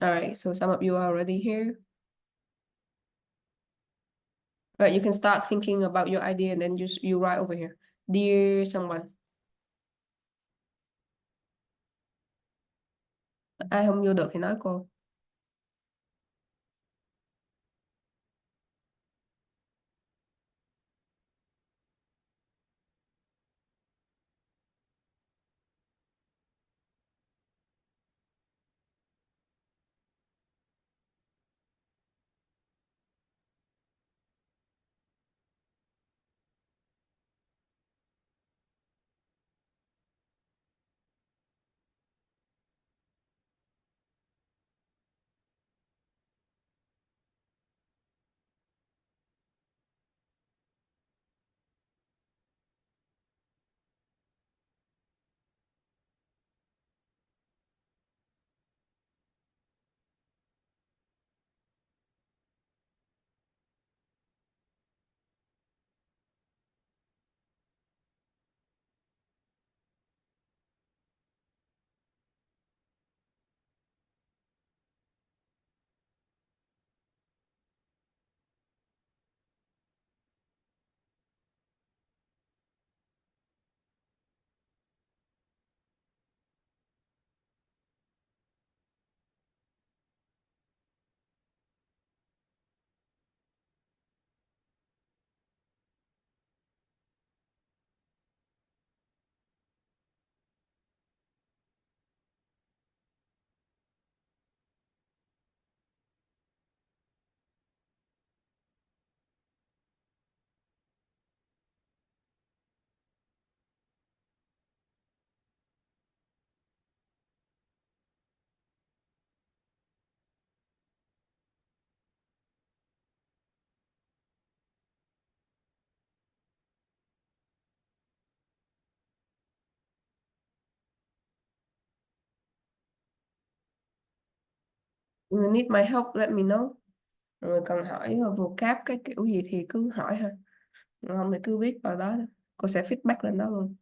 Speaker 1: Alright, so some of you are already here. Right, you can start thinking about your idea and then you write over here. Dear someone. Ai không vô được thì nói cô. You need my help, let me know. Mọi người cần hỏi vocab cái kiểu gì thì cứ hỏi ha. Không thì cứ viết vào đó. Cô sẽ feedback lên đó luôn.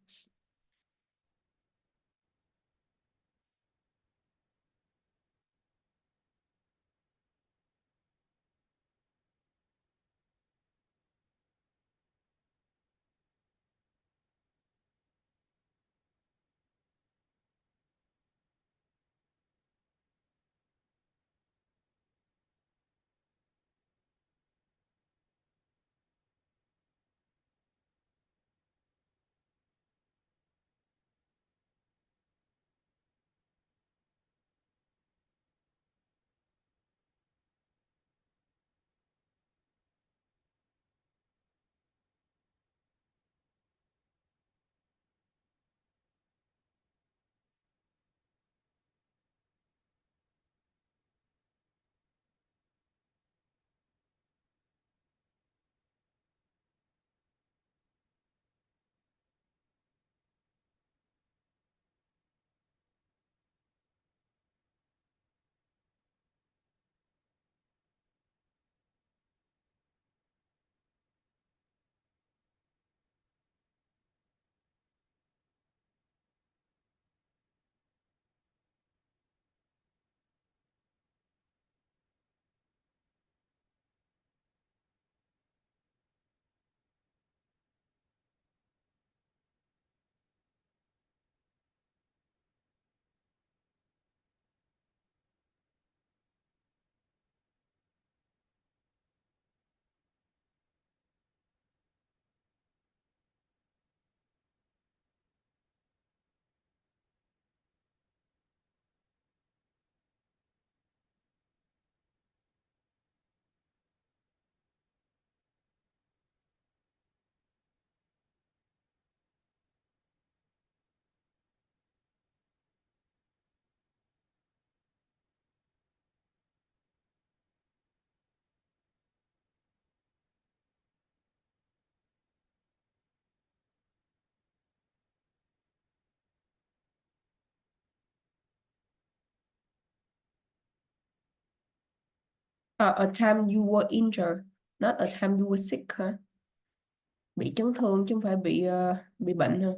Speaker 1: A time you were injured, not a time you were sick hả? Bị chấn thương chứ không phải bị bệnh hả?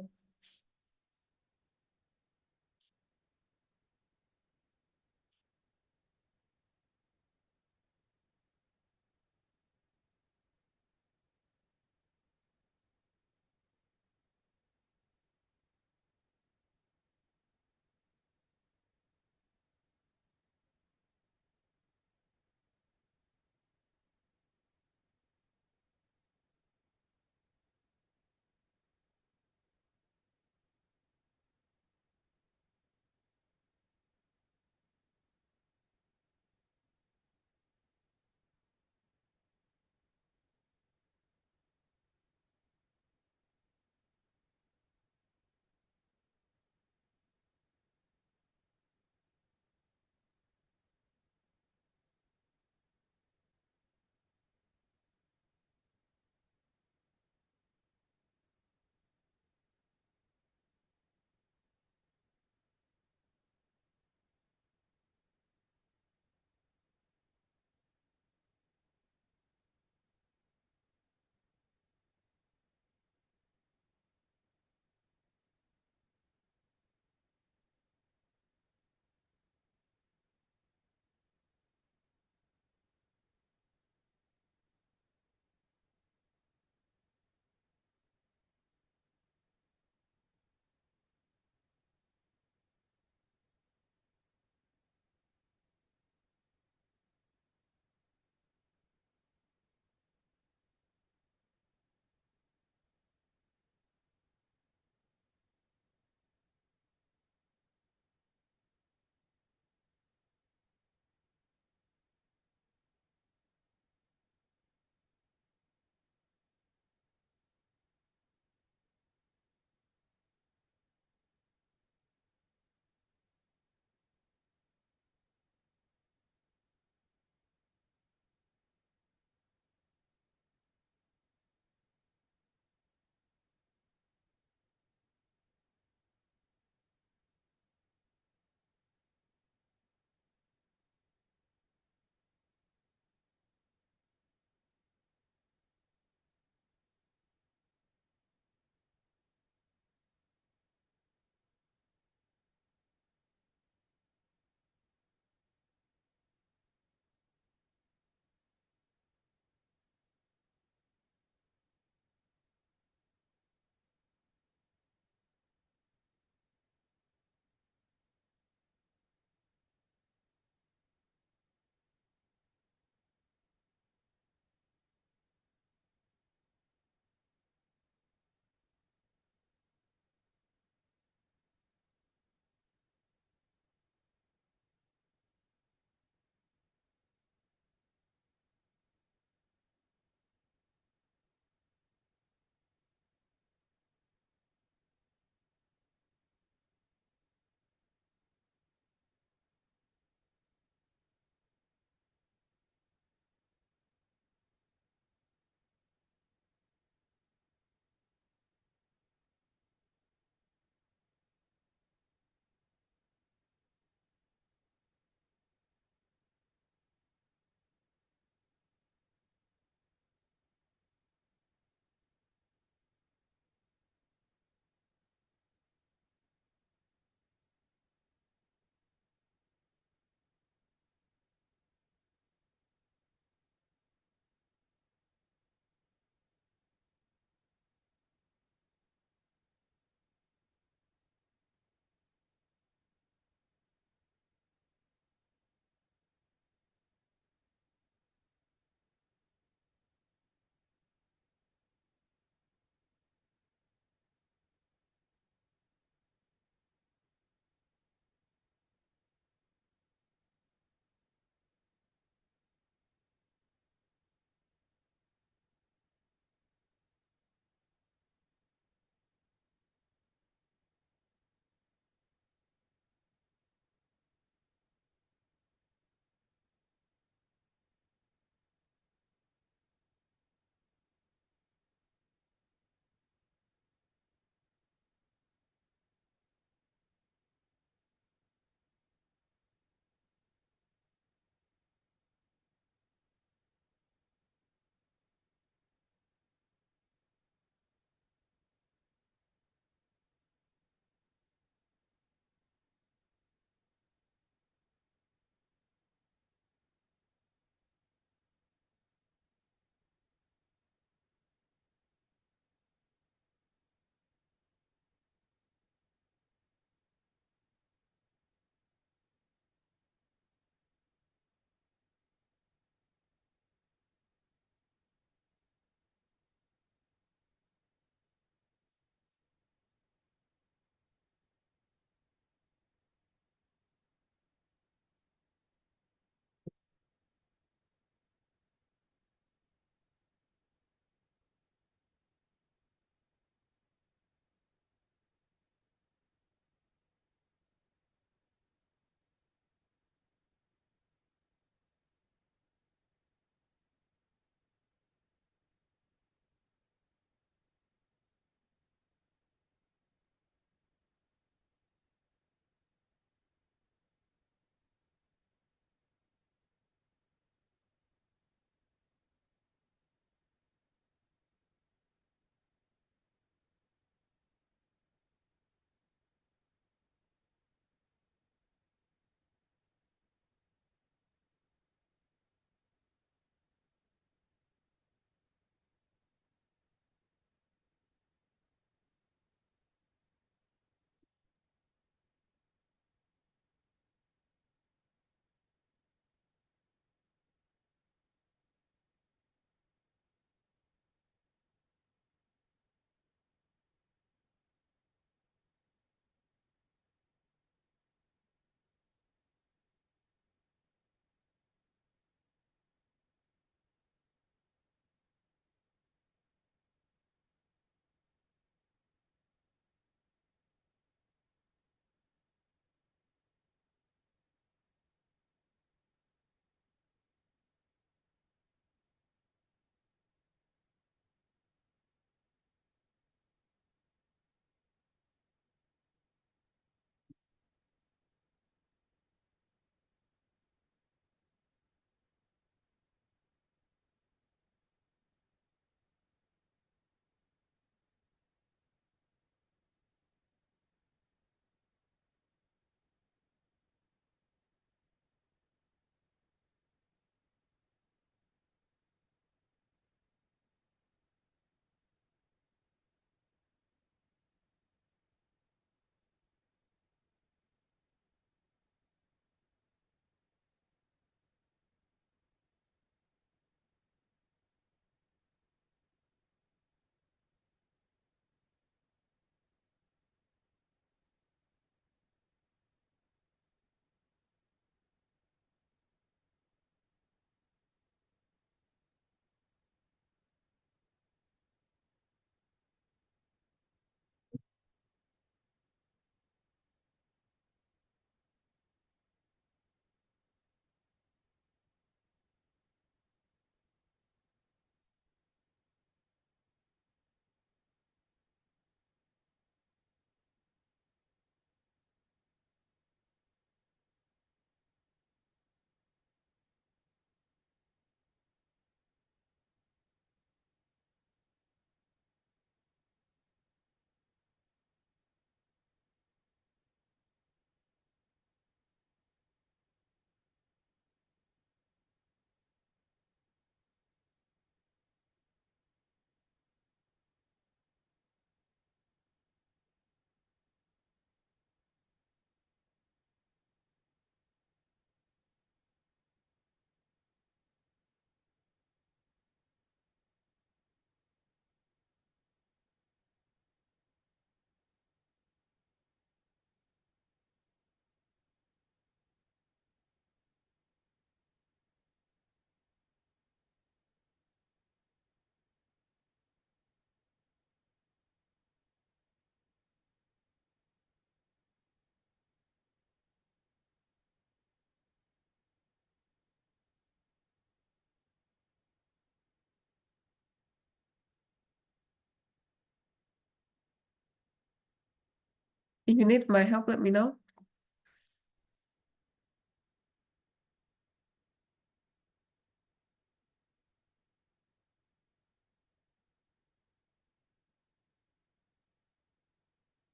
Speaker 1: If you need my help, let me know.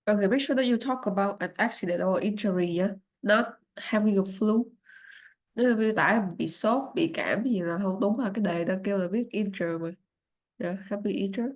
Speaker 1: Okay, make sure that you talk about an accident or injury, yeah? Not having a flu. Nếu mà miêu tả bị sốt, bị cảm gì là không đúng, là cái đề ta kêu là viết injury mà. Yeah, happy injured.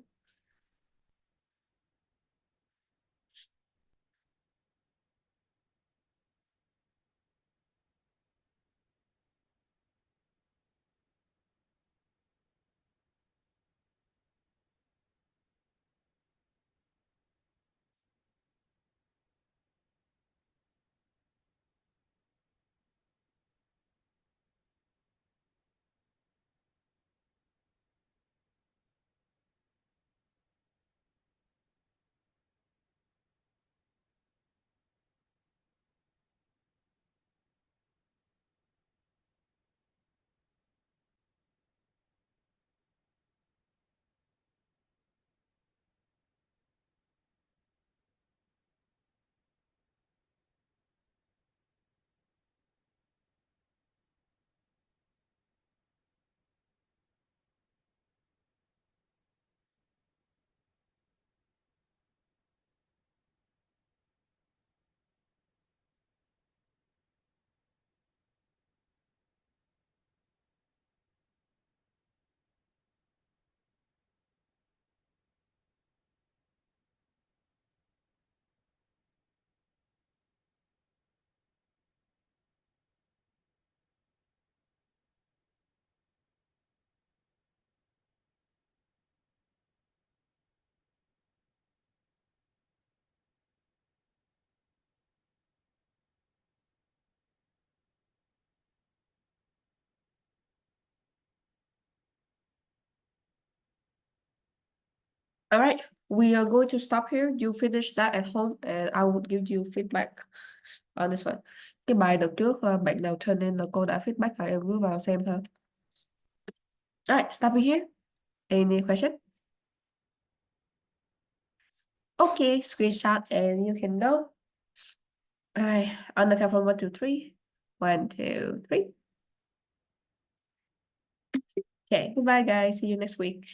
Speaker 1: All right, we are going to stop here. You finish that at home and I will give you feedback on this one. Cái bài đợt trước bạn nào turn in là cô đã feedback rồi, em cứ vào xem thôi. All right, stop it here. Any question? Okay, screenshot and you can go. All right, on the count from 1 to 3. 1, 2, 3. Okay, goodbye guys. See you next week.